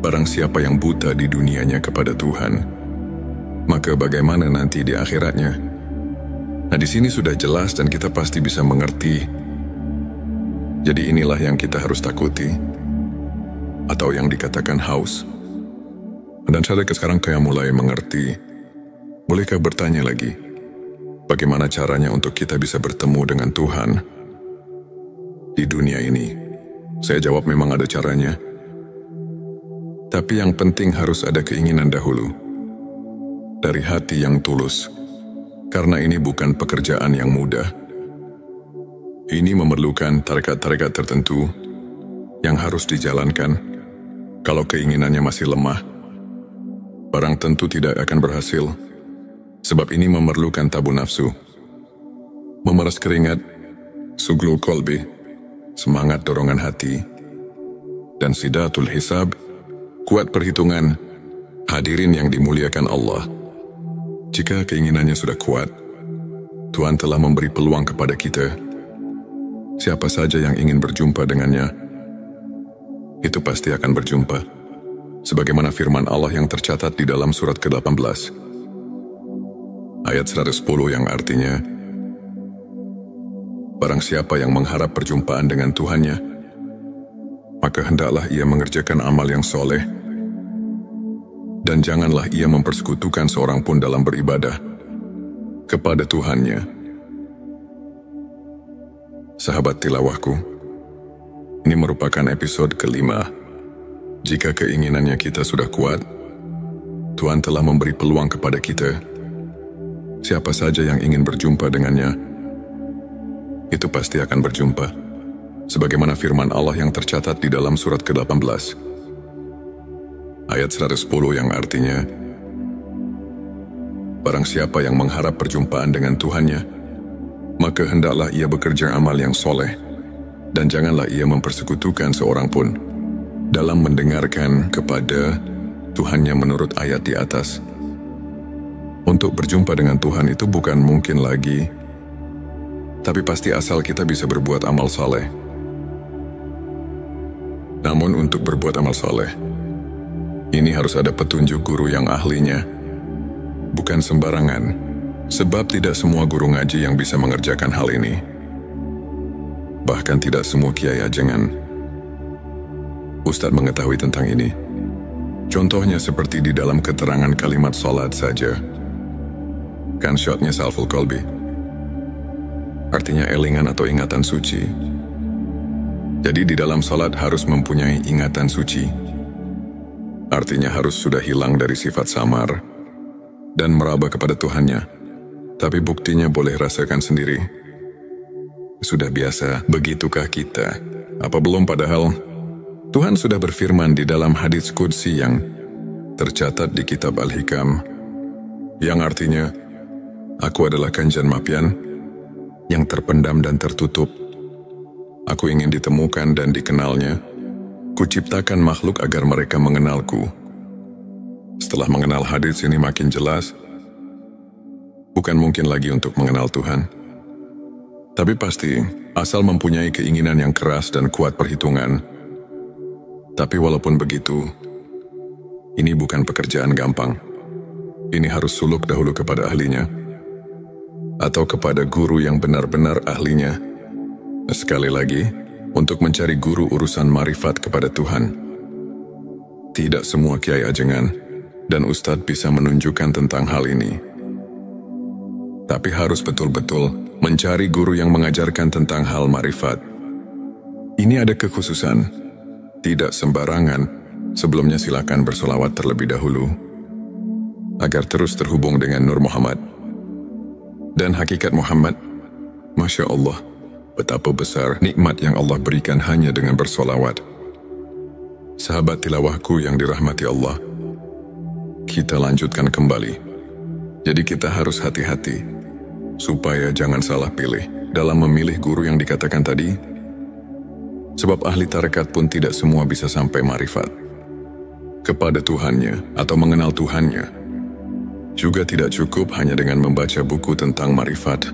Barang siapa yang buta di dunianya kepada Tuhan, maka bagaimana nanti di akhiratnya? Nah, di sini sudah jelas dan kita pasti bisa mengerti. Jadi inilah yang kita harus takuti, atau yang dikatakan haus. Dan saya sekarang kayak mulai mengerti. Bolehkah bertanya lagi, bagaimana caranya untuk kita bisa bertemu dengan Tuhan di dunia ini? Saya jawab memang ada caranya. Tapi yang penting harus ada keinginan dahulu, dari hati yang tulus, karena ini bukan pekerjaan yang mudah. Ini memerlukan tarekat-tarekat tertentu yang harus dijalankan. Kalau keinginannya masih lemah, barang tentu tidak akan berhasil, sebab ini memerlukan tabu nafsu, memeras keringat, suglul kolbi, semangat dorongan hati, dan sidatul hisab, kuat perhitungan. Hadirin yang dimuliakan Allah, jika keinginannya sudah kuat, Tuhan telah memberi peluang kepada kita. Siapa saja yang ingin berjumpa dengannya, itu pasti akan berjumpa. Sebagaimana firman Allah yang tercatat di dalam surat ke-18, ayat 110 yang artinya, barang siapa yang mengharap perjumpaan dengan Tuhannya, maka hendaklah ia mengerjakan amal yang soleh, dan janganlah ia mempersekutukan seorang pun dalam beribadah kepada Tuhannya. Sahabat tilawahku, ini merupakan episode kelima. Jika keinginannya kita sudah kuat, Tuhan telah memberi peluang kepada kita. Siapa saja yang ingin berjumpa dengannya, itu pasti akan berjumpa. Sebagaimana firman Allah yang tercatat di dalam surat ke-18, ayat 110 yang artinya, barang siapa yang mengharap perjumpaan dengan Tuhannya, maka hendaklah ia bekerja amal yang soleh, dan janganlah ia mempersekutukan seorang pun dalam mendengarkan kepada Tuhannya menurut ayat di atas. Untuk berjumpa dengan Tuhan itu bukan mungkin lagi, tapi pasti asal kita bisa berbuat amal soleh. Namun untuk berbuat amal soleh, ini harus ada petunjuk guru yang ahlinya, bukan sembarangan, sebab tidak semua guru ngaji yang bisa mengerjakan hal ini. Bahkan tidak semua kiai ajengan Ustadz mengetahui tentang ini. Contohnya seperti di dalam keterangan kalimat salat saja. Kan syotnya salful kolbi, artinya elingan atau ingatan suci. Jadi di dalam salat harus mempunyai ingatan suci. Artinya harus sudah hilang dari sifat samar dan meraba kepada Tuhannya. Tapi buktinya boleh rasakan sendiri. Sudah biasa, begitukah kita? Apa belum padahal? Tuhan sudah berfirman di dalam hadits qudsi yang tercatat di kitab Al-Hikam, yang artinya, aku adalah Kanjeng Mapian yang terpendam dan tertutup. Aku ingin ditemukan dan dikenalnya. Kuciptakan makhluk agar mereka mengenalku. Setelah mengenal hadits ini makin jelas, bukan mungkin lagi untuk mengenal Tuhan. Tapi pasti, asal mempunyai keinginan yang keras dan kuat perhitungan. Tapi walaupun begitu, ini bukan pekerjaan gampang. Ini harus suluk dahulu kepada ahlinya, atau kepada guru yang benar-benar ahlinya. Sekali lagi, untuk mencari guru urusan marifat kepada Tuhan. Tidak semua kiai ajengan dan ustadz bisa menunjukkan tentang hal ini. Tapi harus betul-betul mencari guru yang mengajarkan tentang hal marifat. Ini ada kekhususan, tidak sembarangan. Sebelumnya silakan bersolawat terlebih dahulu, agar terus terhubung dengan Nur Muhammad dan hakikat Muhammad. Masya Allah, betapa besar nikmat yang Allah berikan hanya dengan bersolawat. Sahabat tilawahku yang dirahmati Allah, kita lanjutkan kembali. Jadi kita harus hati-hati, supaya jangan salah pilih dalam memilih guru yang dikatakan tadi. Sebab ahli tarekat pun tidak semua bisa sampai marifat kepada Tuhannya atau mengenal Tuhannya. Juga tidak cukup hanya dengan membaca buku tentang marifat.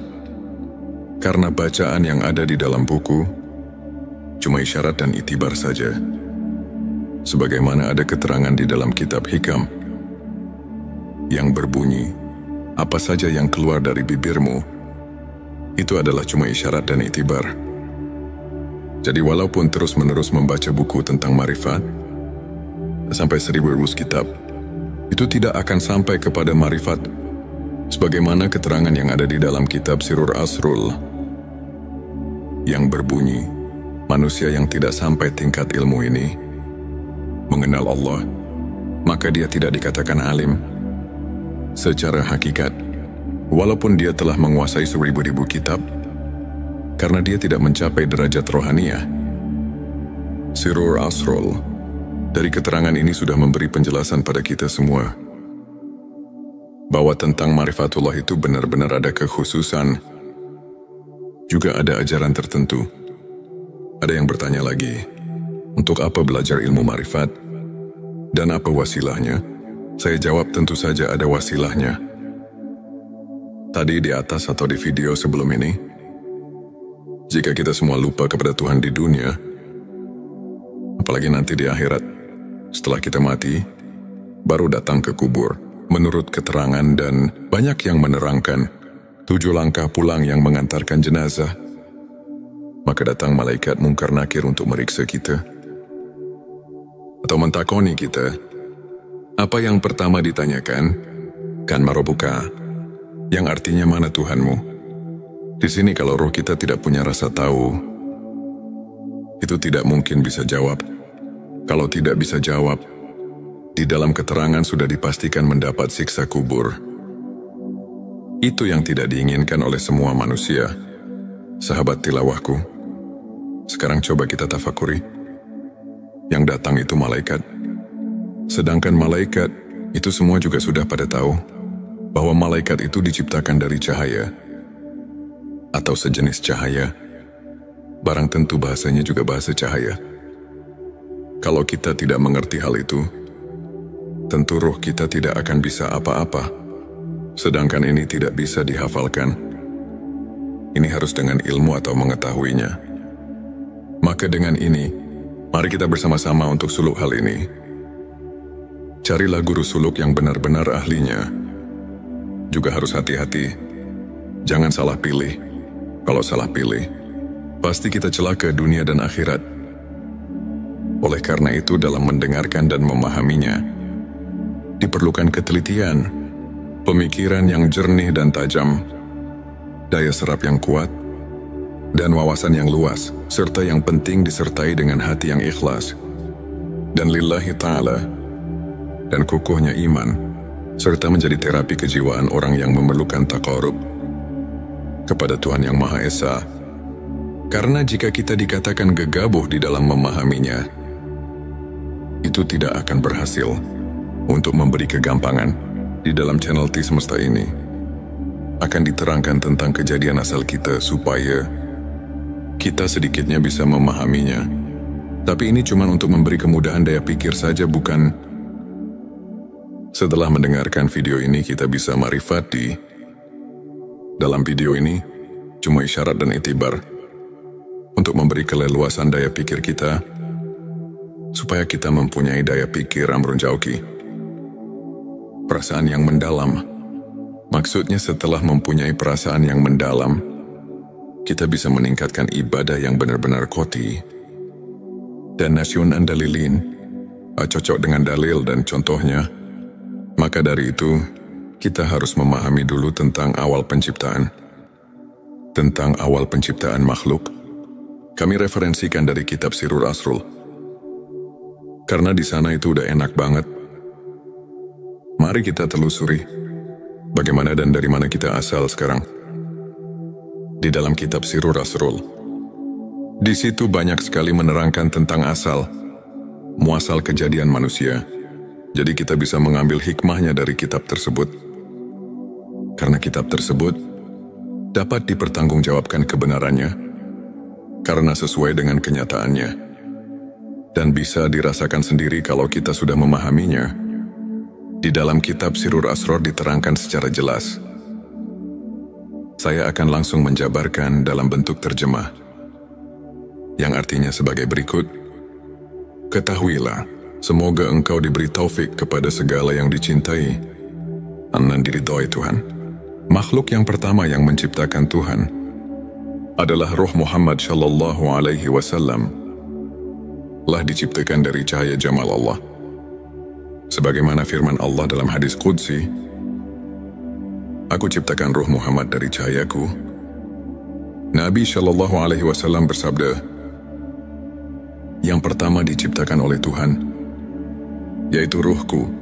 Karena bacaan yang ada di dalam buku cuma isyarat dan itibar saja. sebagaimana ada keterangan di dalam kitab Hikam yang berbunyi, apa saja yang keluar dari bibirmu, itu adalah cuma isyarat dan iktibar. Jadi walaupun terus-menerus membaca buku tentang marifat, sampai 1000 kitab, itu tidak akan sampai kepada marifat, sebagaimana keterangan yang ada di dalam kitab Sirur Asrul, yang berbunyi, manusia yang tidak sampai tingkat ilmu ini, mengenal Allah, maka dia tidak dikatakan alim. Secara hakikat, walaupun dia telah menguasai 1000 kitab, karena dia tidak mencapai derajat rohaniah. Sirur Asrul, dari keterangan ini sudah memberi penjelasan pada kita semua, bahwa tentang marifatullah itu benar-benar ada kekhususan, juga ada ajaran tertentu. Ada yang bertanya lagi, untuk apa belajar ilmu marifat? Dan apa wasilahnya? Saya jawab tentu saja ada wasilahnya. Tadi di atas atau di video sebelum ini, jika kita semua lupa kepada Tuhan di dunia, apalagi nanti di akhirat, setelah kita mati, baru datang ke kubur, menurut keterangan dan banyak yang menerangkan, 7 langkah pulang yang mengantarkan jenazah, maka datang malaikat mungkar nakir untuk meriksa kita. Atau mentakoni kita, apa yang pertama ditanyakan? Kan marobuka, yang artinya mana Tuhanmu? Di sini kalau roh kita tidak punya rasa tahu, itu tidak mungkin bisa jawab. Kalau tidak bisa jawab, di dalam keterangan sudah dipastikan mendapat siksa kubur. Itu yang tidak diinginkan oleh semua manusia. Sahabat tilawahku, sekarang coba kita tafakuri. Yang datang itu malaikat. Sedangkan malaikat, itu semua juga sudah pada tahu bahwa malaikat itu diciptakan dari cahaya atau sejenis cahaya. Barang tentu bahasanya juga bahasa cahaya. Kalau kita tidak mengerti hal itu, tentu roh kita tidak akan bisa apa-apa. Sedangkan ini tidak bisa dihafalkan. Ini harus dengan ilmu atau mengetahuinya. Maka dengan ini, mari kita bersama-sama untuk suluk hal ini. Carilah guru suluk yang benar-benar ahlinya. Juga harus hati-hati. Jangan salah pilih. Kalau salah pilih, pasti kita celaka dunia dan akhirat. Oleh karena itu dalam mendengarkan dan memahaminya, diperlukan ketelitian, pemikiran yang jernih dan tajam, daya serap yang kuat, dan wawasan yang luas, serta yang penting disertai dengan hati yang ikhlas. Dan lillahi ta'ala, dan kukuhnya iman, serta menjadi terapi kejiwaan orang yang memerlukan taqarrub kepada Tuhan Yang Maha Esa. Karena jika kita dikatakan gegabah di dalam memahaminya, itu tidak akan berhasil untuk memberi kegampangan. Di dalam channel T Semesta ini akan diterangkan tentang kejadian asal kita supaya kita sedikitnya bisa memahaminya. Tapi ini cuma untuk memberi kemudahan daya pikir saja, bukan. Setelah mendengarkan video ini kita bisa marifati. Dalam video ini cuma isyarat dan iktibar untuk memberi keleluasan daya pikir kita supaya kita mempunyai daya pikir amrun jauki, perasaan yang mendalam. Maksudnya setelah mempunyai perasaan yang mendalam, kita bisa meningkatkan ibadah yang benar-benar qoti dan nasyunan dalilin, cocok dengan dalil dan contohnya. Maka dari itu, kita harus memahami dulu tentang awal penciptaan. Tentang awal penciptaan makhluk, kami referensikan dari kitab Sirur Asrul. Karena di sana itu udah enak banget. Mari kita telusuri bagaimana dan dari mana kita asal sekarang. Di dalam kitab Sirur Asrul, di situ banyak sekali menerangkan tentang asal, muasal kejadian manusia. Jadi kita bisa mengambil hikmahnya dari kitab tersebut. Karena kitab tersebut dapat dipertanggungjawabkan kebenarannya, karena sesuai dengan kenyataannya. Dan bisa dirasakan sendiri kalau kita sudah memahaminya. Di dalam kitab Sirur Asror diterangkan secara jelas. Saya akan langsung menjabarkan dalam bentuk terjemah, yang artinya sebagai berikut. Ketahuilah, Semoga engkau diberi taufik kepada segala yang dicintai dan diridhoi Tuhan. Makhluk yang pertama yang menciptakan Tuhan adalah Ruh Muhammad Shallallahu Alaihi Wasallam. Telah diciptakan dari cahaya jamal Allah. Sebagaimana firman Allah dalam hadis Qudsi, aku ciptakan Ruh Muhammad dari cahayaku. Nabi Shallallahu Alaihi Wasallam bersabda, yang pertama diciptakan oleh Tuhan, yaitu ruhku,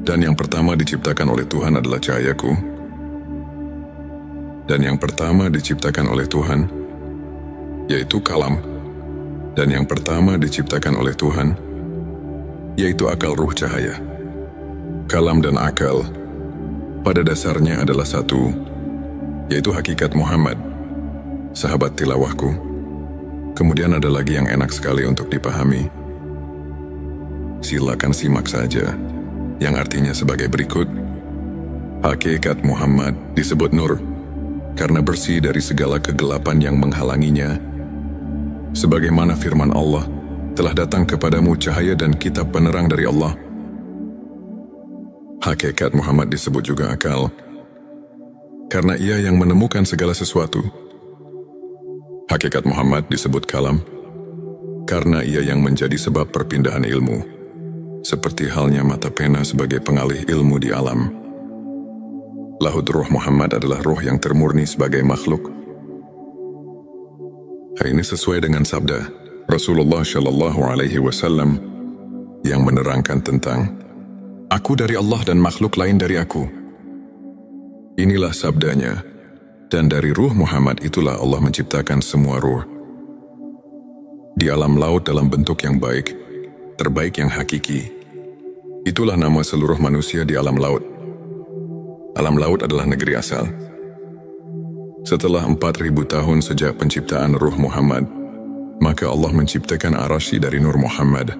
dan yang pertama diciptakan oleh Tuhan adalah cahayaku, dan yang pertama diciptakan oleh Tuhan, yaitu kalam, dan yang pertama diciptakan oleh Tuhan, yaitu akal ruh cahaya. Kalam dan akal pada dasarnya adalah satu, yaitu hakikat Muhammad, sahabat tilawahku. Kemudian ada lagi yang enak sekali untuk dipahami. Silakan simak saja, yang artinya sebagai berikut. Hakikat Muhammad disebut nur, karena bersih dari segala kegelapan yang menghalanginya. Sebagaimana firman Allah, telah datang kepadamu cahaya dan kitab penerang dari Allah. Hakikat Muhammad disebut juga akal, karena ia yang menemukan segala sesuatu. Hakikat Muhammad disebut kalam, karena ia yang menjadi sebab perpindahan ilmu, seperti halnya mata pena sebagai pengalih ilmu di alam. Lahud Ruh Muhammad adalah ruh yang termurni sebagai makhluk. Hal ini sesuai dengan sabda Rasulullah Shallallahu Alaihi Wasallam yang menerangkan tentang aku dari Allah dan makhluk lain dari aku. Inilah sabdanya, dan dari ruh Muhammad itulah Allah menciptakan semua ruh. Di alam laut dalam bentuk yang baik, terbaik yang hakiki. Itulah nama seluruh manusia di alam laut. Alam laut adalah negeri asal. Setelah 4.000 tahun sejak penciptaan ruh Muhammad, maka Allah menciptakan Arasy dari Nur Muhammad.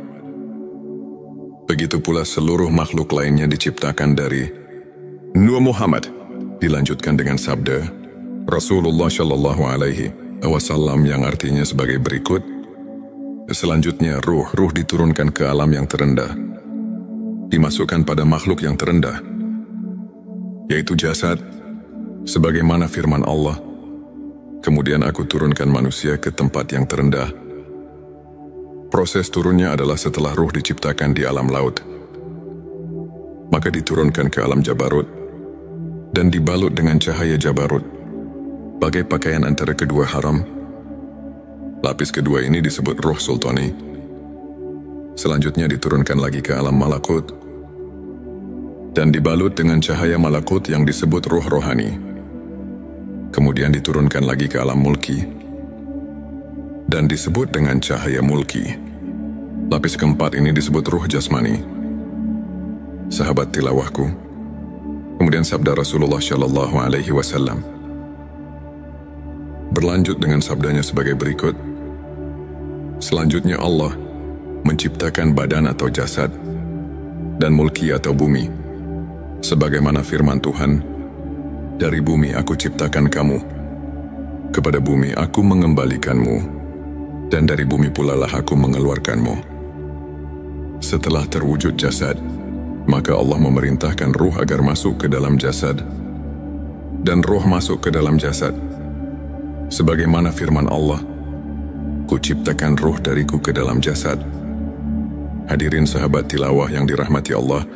Begitu pula seluruh makhluk lainnya diciptakan dari Nur Muhammad. Dilanjutkan dengan sabda Rasulullah Shallallahu Alaihi Wasallam yang artinya sebagai berikut. Selanjutnya ruh diturunkan ke alam yang terendah, dimasukkan pada makhluk yang terendah, yaitu jasad, sebagaimana firman Allah, kemudian aku turunkan manusia ke tempat yang terendah. Proses turunnya adalah setelah ruh diciptakan di alam laut, maka diturunkan ke alam Jabarut, dan dibalut dengan cahaya Jabarut, bagai pakaian antara kedua haram. Lapis kedua ini disebut ruh sultani. Selanjutnya diturunkan lagi ke alam malakut, dan dibalut dengan cahaya malakut yang disebut ruh rohani. Kemudian diturunkan lagi ke alam mulki, dan disebut dengan cahaya mulki. Lapis keempat ini disebut ruh jasmani. Sahabat tilawahku, kemudian sabda Rasulullah Shallallahu Alaihi Wasallam berlanjut dengan sabdanya sebagai berikut. Selanjutnya Allah menciptakan badan atau jasad dan mulki atau bumi. Sebagaimana firman Tuhan, dari bumi aku ciptakan kamu, kepada bumi aku mengembalikanmu, dan dari bumi pula lah aku mengeluarkanmu. Setelah terwujud jasad, maka Allah memerintahkan ruh agar masuk ke dalam jasad, dan ruh masuk ke dalam jasad. Sebagaimana firman Allah, ku ciptakan ruh dariku ke dalam jasad. Hadirin sahabat tilawah yang dirahmati Allah.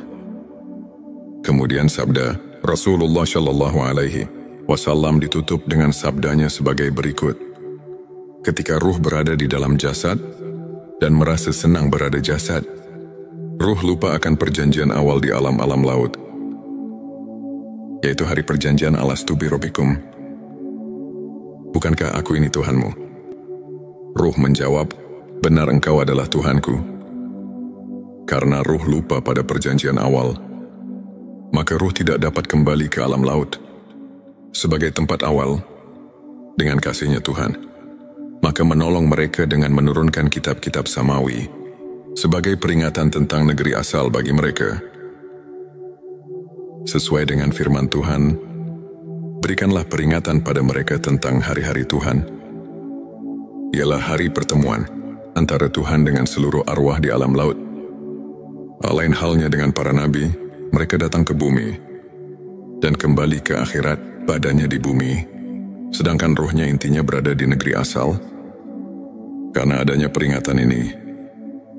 Kemudian sabda Rasulullah Shallallahu Alaihi Wasallam ditutup dengan sabdanya sebagai berikut. Ketika ruh berada di dalam jasad dan merasa senang berada jasad, ruh lupa akan perjanjian awal di alam-alam laut, yaitu hari perjanjian alastu bi rabbikum. Bukankah aku ini Tuhanmu? Ruh menjawab, benar engkau adalah Tuhanku. Karena ruh lupa pada perjanjian awal, maka ruh tidak dapat kembali ke alam laut sebagai tempat awal dengan kasihnya Tuhan. Maka menolong mereka dengan menurunkan kitab-kitab samawi sebagai peringatan tentang negeri asal bagi mereka. Sesuai dengan firman Tuhan, berikanlah peringatan pada mereka tentang hari-hari Tuhan. Ialah hari pertemuan antara Tuhan dengan seluruh arwah di alam laut. Lain halnya dengan para nabi, mereka datang ke bumi dan kembali ke akhirat, badannya di bumi, sedangkan ruhnya intinya berada di negeri asal. Karena adanya peringatan ini,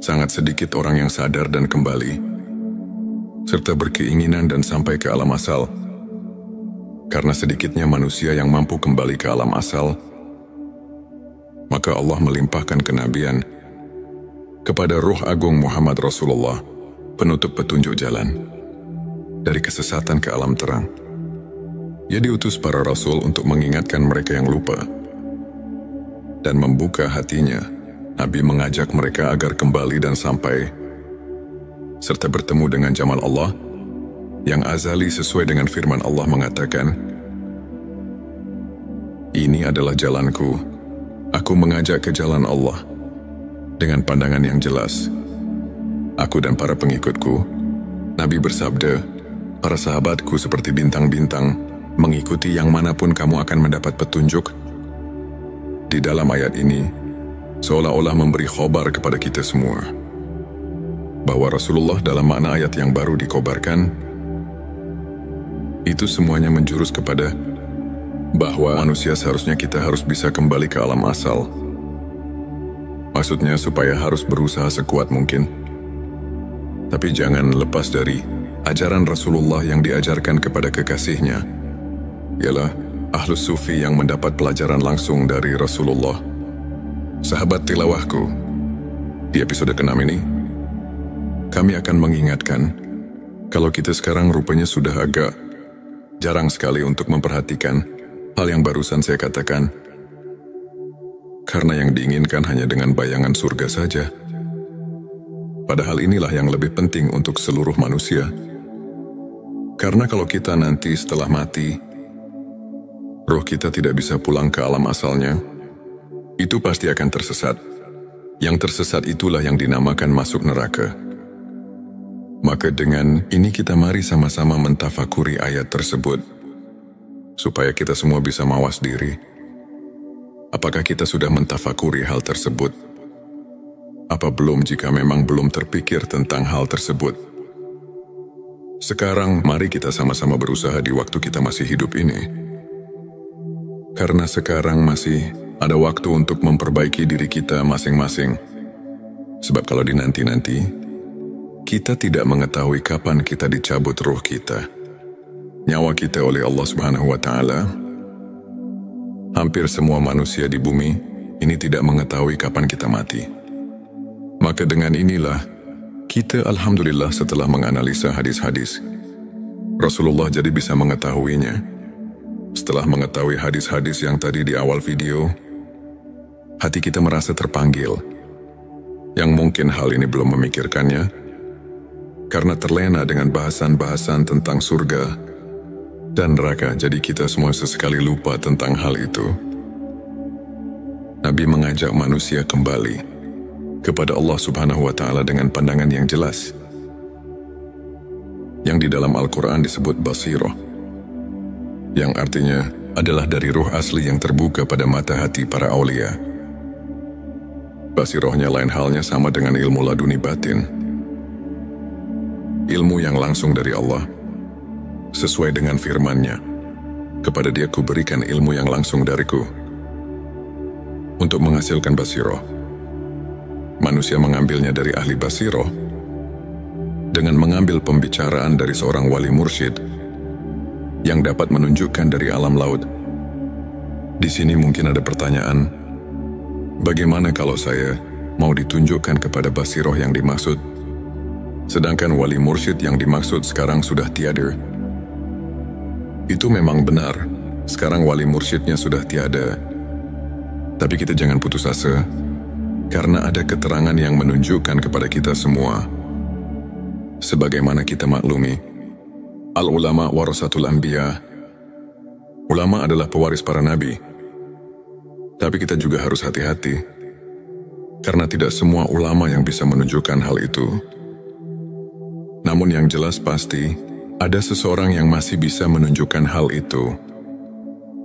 sangat sedikit orang yang sadar dan kembali, serta berkeinginan dan sampai ke alam asal. Karena sedikitnya manusia yang mampu kembali ke alam asal, maka Allah melimpahkan kenabian kepada Ruh Agung Muhammad Rasulullah, penutup petunjuk jalan dari kesesatan ke alam terang. Ia diutus para rasul untuk mengingatkan mereka yang lupa dan membuka hatinya. Nabi mengajak mereka agar kembali dan sampai serta bertemu dengan jamal Allah yang azali sesuai dengan firman Allah mengatakan, "Ini adalah jalanku, aku mengajak ke jalan Allah dengan pandangan yang jelas. Aku dan para pengikutku," Nabi bersabda, "para sahabatku seperti bintang-bintang, mengikuti yang manapun kamu akan mendapat petunjuk." Di dalam ayat ini, seolah-olah memberi khobar kepada kita semua, bahwa Rasulullah dalam makna ayat yang baru dikobarkan, itu semuanya menjurus kepada bahwa manusia seharusnya kita harus bisa kembali ke alam asal. Maksudnya supaya harus berusaha sekuat mungkin. Tapi jangan lepas dari ajaran Rasulullah yang diajarkan kepada kekasihnya, ialah Ahlus Sufi yang mendapat pelajaran langsung dari Rasulullah. Sahabat tilawahku, di episode ke-6 ini, kami akan mengingatkan kalau kita sekarang rupanya sudah agak jarang sekali untuk memperhatikan hal yang barusan saya katakan, karena yang diinginkan hanya dengan bayangan surga saja. Padahal inilah yang lebih penting untuk seluruh manusia. Karena kalau kita nanti setelah mati, roh kita tidak bisa pulang ke alam asalnya, itu pasti akan tersesat. Yang tersesat itulah yang dinamakan masuk neraka. Maka dengan ini kita mari sama-sama mentafakuri ayat tersebut, supaya kita semua bisa mawas diri. Apakah kita sudah mentafakuri hal tersebut? Apa belum jika memang belum terpikir tentang hal tersebut? Sekarang mari kita sama-sama berusaha di waktu kita masih hidup ini. Karena sekarang masih ada waktu untuk memperbaiki diri kita masing-masing. Sebab kalau di nanti-nanti, kita tidak mengetahui kapan kita dicabut ruh kita, nyawa kita oleh Allah Subhanahu wa Ta'ala. Hampir semua manusia di bumi ini tidak mengetahui kapan kita mati. Maka dengan inilah, kita alhamdulillah setelah menganalisa hadis-hadis, Rasulullah jadi bisa mengetahuinya. Setelah mengetahui hadis-hadis yang tadi di awal video, hati kita merasa terpanggil. Yang mungkin hal ini belum memikirkannya, karena terlena dengan bahasan-bahasan tentang surga dan neraka, jadi kita semua sesekali lupa tentang hal itu. Nabi mengajak manusia kembali kepada Allah Subhanahu wa Ta'ala dengan pandangan yang jelas, yang di dalam Al-Quran disebut basiroh, yang artinya adalah dari ruh asli yang terbuka pada mata hati para aulia. Basirohnya lain halnya sama dengan ilmu laduni batin, ilmu yang langsung dari Allah, sesuai dengan firman-Nya, "Kepada Dia kuberikan ilmu yang langsung dariku." Untuk menghasilkan basiroh, manusia mengambilnya dari ahli basiroh dengan mengambil pembicaraan dari seorang wali mursyid yang dapat menunjukkan dari alam laut. Di sini mungkin ada pertanyaan, bagaimana kalau saya mau ditunjukkan kepada basiroh yang dimaksud, sedangkan wali mursyid yang dimaksud sekarang sudah tiada? Itu memang benar, sekarang wali mursyidnya sudah tiada. Tapi kita jangan putus asa, karena ada keterangan yang menunjukkan kepada kita semua. Sebagaimana kita maklumi, al-ulama warasatul anbiya, ulama adalah pewaris para nabi. Tapi kita juga harus hati-hati, karena tidak semua ulama yang bisa menunjukkan hal itu. Namun yang jelas pasti, ada seseorang yang masih bisa menunjukkan hal itu.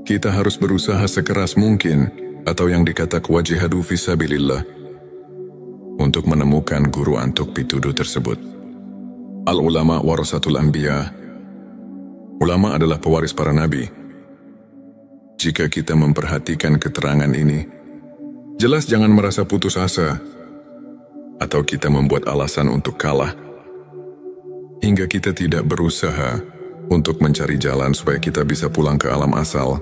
Kita harus berusaha sekeras mungkin, atau yang dikata wajihadu fisabilillah, untuk menemukan guru antuk pituduh tersebut. Al-ulama warasatul anbiya. Ulama adalah pewaris para nabi. Jika kita memperhatikan keterangan ini, jelas jangan merasa putus asa atau kita membuat alasan untuk kalah hingga kita tidak berusaha untuk mencari jalan supaya kita bisa pulang ke alam asal.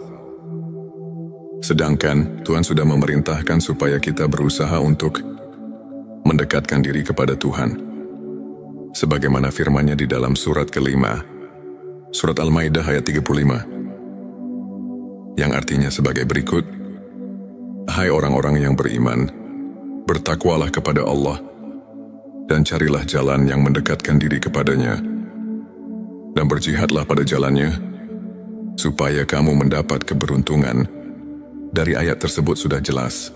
Sedangkan Tuhan sudah memerintahkan supaya kita berusaha untuk mendekatkan diri kepada Tuhan. Sebagaimana firman-Nya di dalam surat kelima, surat Al-Maidah ayat 35, yang artinya sebagai berikut, "Hai orang-orang yang beriman, bertakwalah kepada Allah, dan carilah jalan yang mendekatkan diri kepadanya, dan berjihadlah pada jalannya, supaya kamu mendapat keberuntungan." Dari ayat tersebut sudah jelas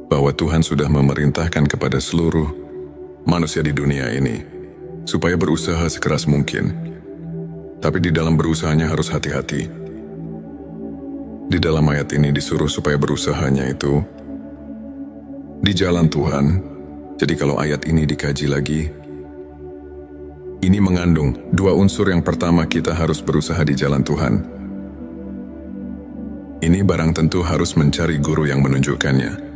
bahwa Tuhan sudah memerintahkan kepada seluruh manusia di dunia ini supaya berusaha sekeras mungkin. Tapi di dalam berusahanya harus hati-hati. Di dalam ayat ini disuruh supaya berusahanya itu di jalan Tuhan. Jadi kalau ayat ini dikaji lagi, ini mengandung dua unsur. Yang pertama, kita harus berusaha di jalan Tuhan. Ini barang tentu harus mencari guru yang menunjukkannya.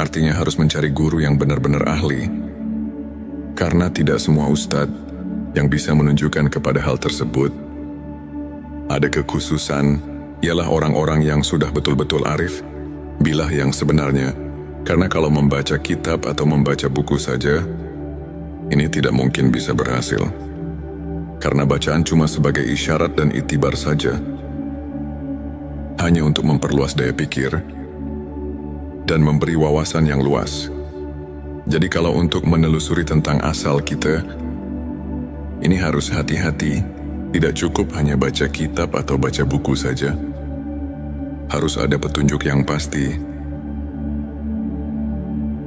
Artinya harus mencari guru yang benar-benar ahli. Karena tidak semua ustadz yang bisa menunjukkan kepada hal tersebut. Ada kekhususan, ialah orang-orang yang sudah betul-betul arif, bilah yang sebenarnya. Karena kalau membaca kitab atau membaca buku saja, ini tidak mungkin bisa berhasil. Karena bacaan cuma sebagai isyarat dan itibar saja. Hanya untuk memperluas daya pikir dan memberi wawasan yang luas. Jadi kalau untuk menelusuri tentang asal kita, ini harus hati-hati. Tidak cukup hanya baca kitab atau baca buku saja. Harus ada petunjuk yang pasti.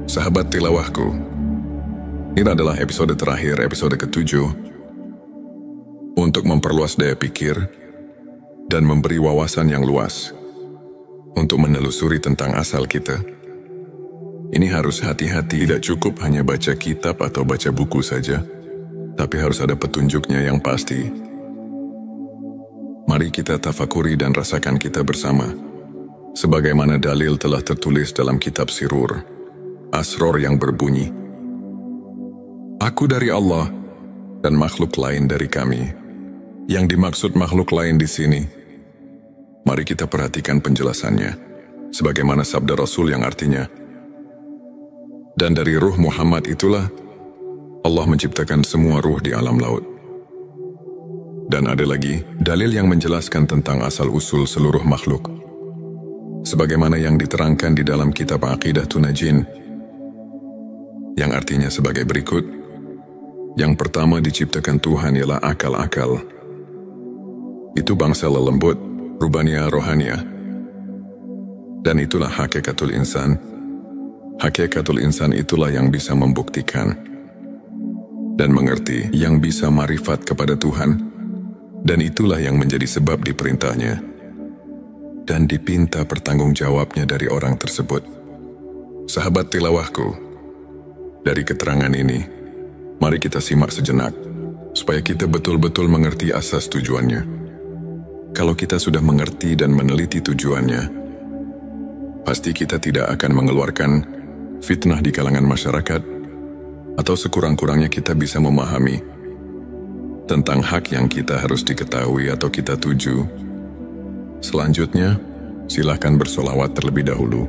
Sahabat tilawahku, ini adalah episode terakhir, episode ke-7, untuk memperluas daya pikir dan memberi wawasan yang luas untuk menelusuri tentang asal kita. Ini harus hati-hati, tidak cukup hanya baca kitab atau baca buku saja, tapi harus ada petunjuknya yang pasti. Mari kita tafakuri dan rasakan kita bersama. Sebagaimana dalil telah tertulis dalam kitab Sirur, Asror yang berbunyi, "Aku dari Allah dan makhluk lain dari kami." Yang dimaksud makhluk lain di sini, mari kita perhatikan penjelasannya. Sebagaimana sabda Rasul yang artinya, "Dan dari ruh Muhammad itulah Allah menciptakan semua ruh di alam laut." Dan ada lagi dalil yang menjelaskan tentang asal-usul seluruh makhluk. Sebagaimana yang diterangkan di dalam kitab Aqidatun Najin, yang artinya sebagai berikut. Yang pertama diciptakan Tuhan ialah akal-akal. Itu bangsa lelembut, rubania rohania. Dan itulah hakikatul insan. Hakikatul insan itulah yang bisa membuktikan dan mengerti, yang bisa marifat kepada Tuhan, dan itulah yang menjadi sebab diperintahnya dan dipinta pertanggungjawabnya dari orang tersebut. Sahabat tilawahku, dari keterangan ini, mari kita simak sejenak, supaya kita betul-betul mengerti asas tujuannya. Kalau kita sudah mengerti dan meneliti tujuannya, pasti kita tidak akan mengeluarkan fitnah di kalangan masyarakat, atau sekurang-kurangnya kita bisa memahami tentang hak yang kita harus diketahui atau kita tuju. Selanjutnya, silahkan bersolawat terlebih dahulu,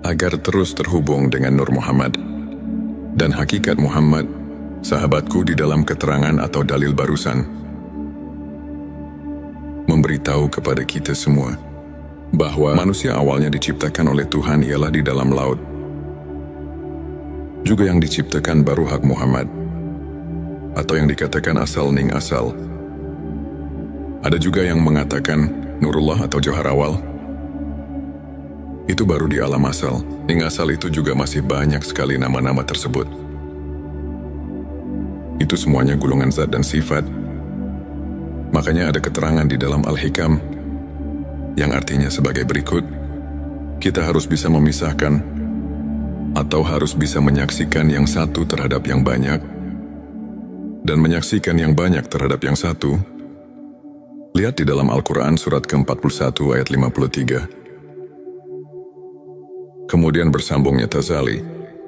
agar terus terhubung dengan Nur Muhammad dan hakikat Muhammad, sahabatku. Di dalam keterangan atau dalil barusan, memberitahu kepada kita semua bahwa manusia awalnya diciptakan oleh Tuhan ialah di dalam laut. Juga yang diciptakan baru hak Muhammad, atau yang dikatakan asal ning asal. Ada juga yang mengatakan Nurullah atau Johar awal. Itu baru di alam asal. Ning asal itu juga masih banyak sekali nama-nama tersebut. Itu semuanya gulungan zat dan sifat. Makanya ada keterangan di dalam Al-Hikam yang artinya sebagai berikut. Kita harus bisa memisahkan atau harus bisa menyaksikan yang satu terhadap yang banyak, dan menyaksikan yang banyak terhadap yang satu, lihat di dalam Al-Quran surat ke-41 ayat 53. Kemudian bersambungnya Tazali,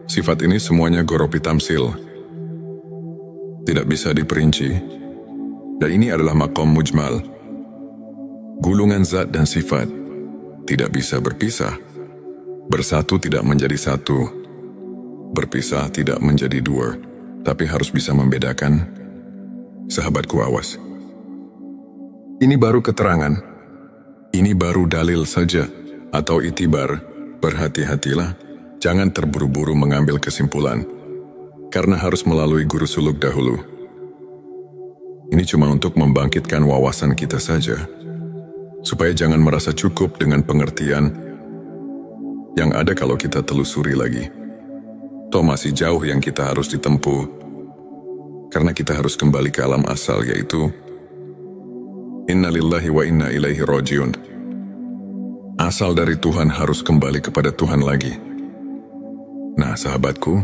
sifat ini semuanya goropi tamsil, tidak bisa diperinci, dan ini adalah maqam mujmal. Gulungan zat dan sifat tidak bisa berpisah. Bersatu tidak menjadi satu, berpisah tidak menjadi dua, tapi harus bisa membedakan. Sahabatku, awas. Ini baru keterangan, ini baru dalil saja, atau itibar. Berhati-hatilah, jangan terburu-buru mengambil kesimpulan, karena harus melalui guru suluk dahulu. Ini cuma untuk membangkitkan wawasan kita saja, supaya jangan merasa cukup dengan pengertian yang ada kalau kita telusuri lagi. Toh masih jauh yang kita harus ditempuh, karena kita harus kembali ke alam asal, yaitu Inna lillahi wa inna ilaihi rajiun. Asal dari Tuhan harus kembali kepada Tuhan lagi. Nah, sahabatku,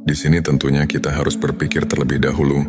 di sini tentunya kita harus berpikir terlebih dahulu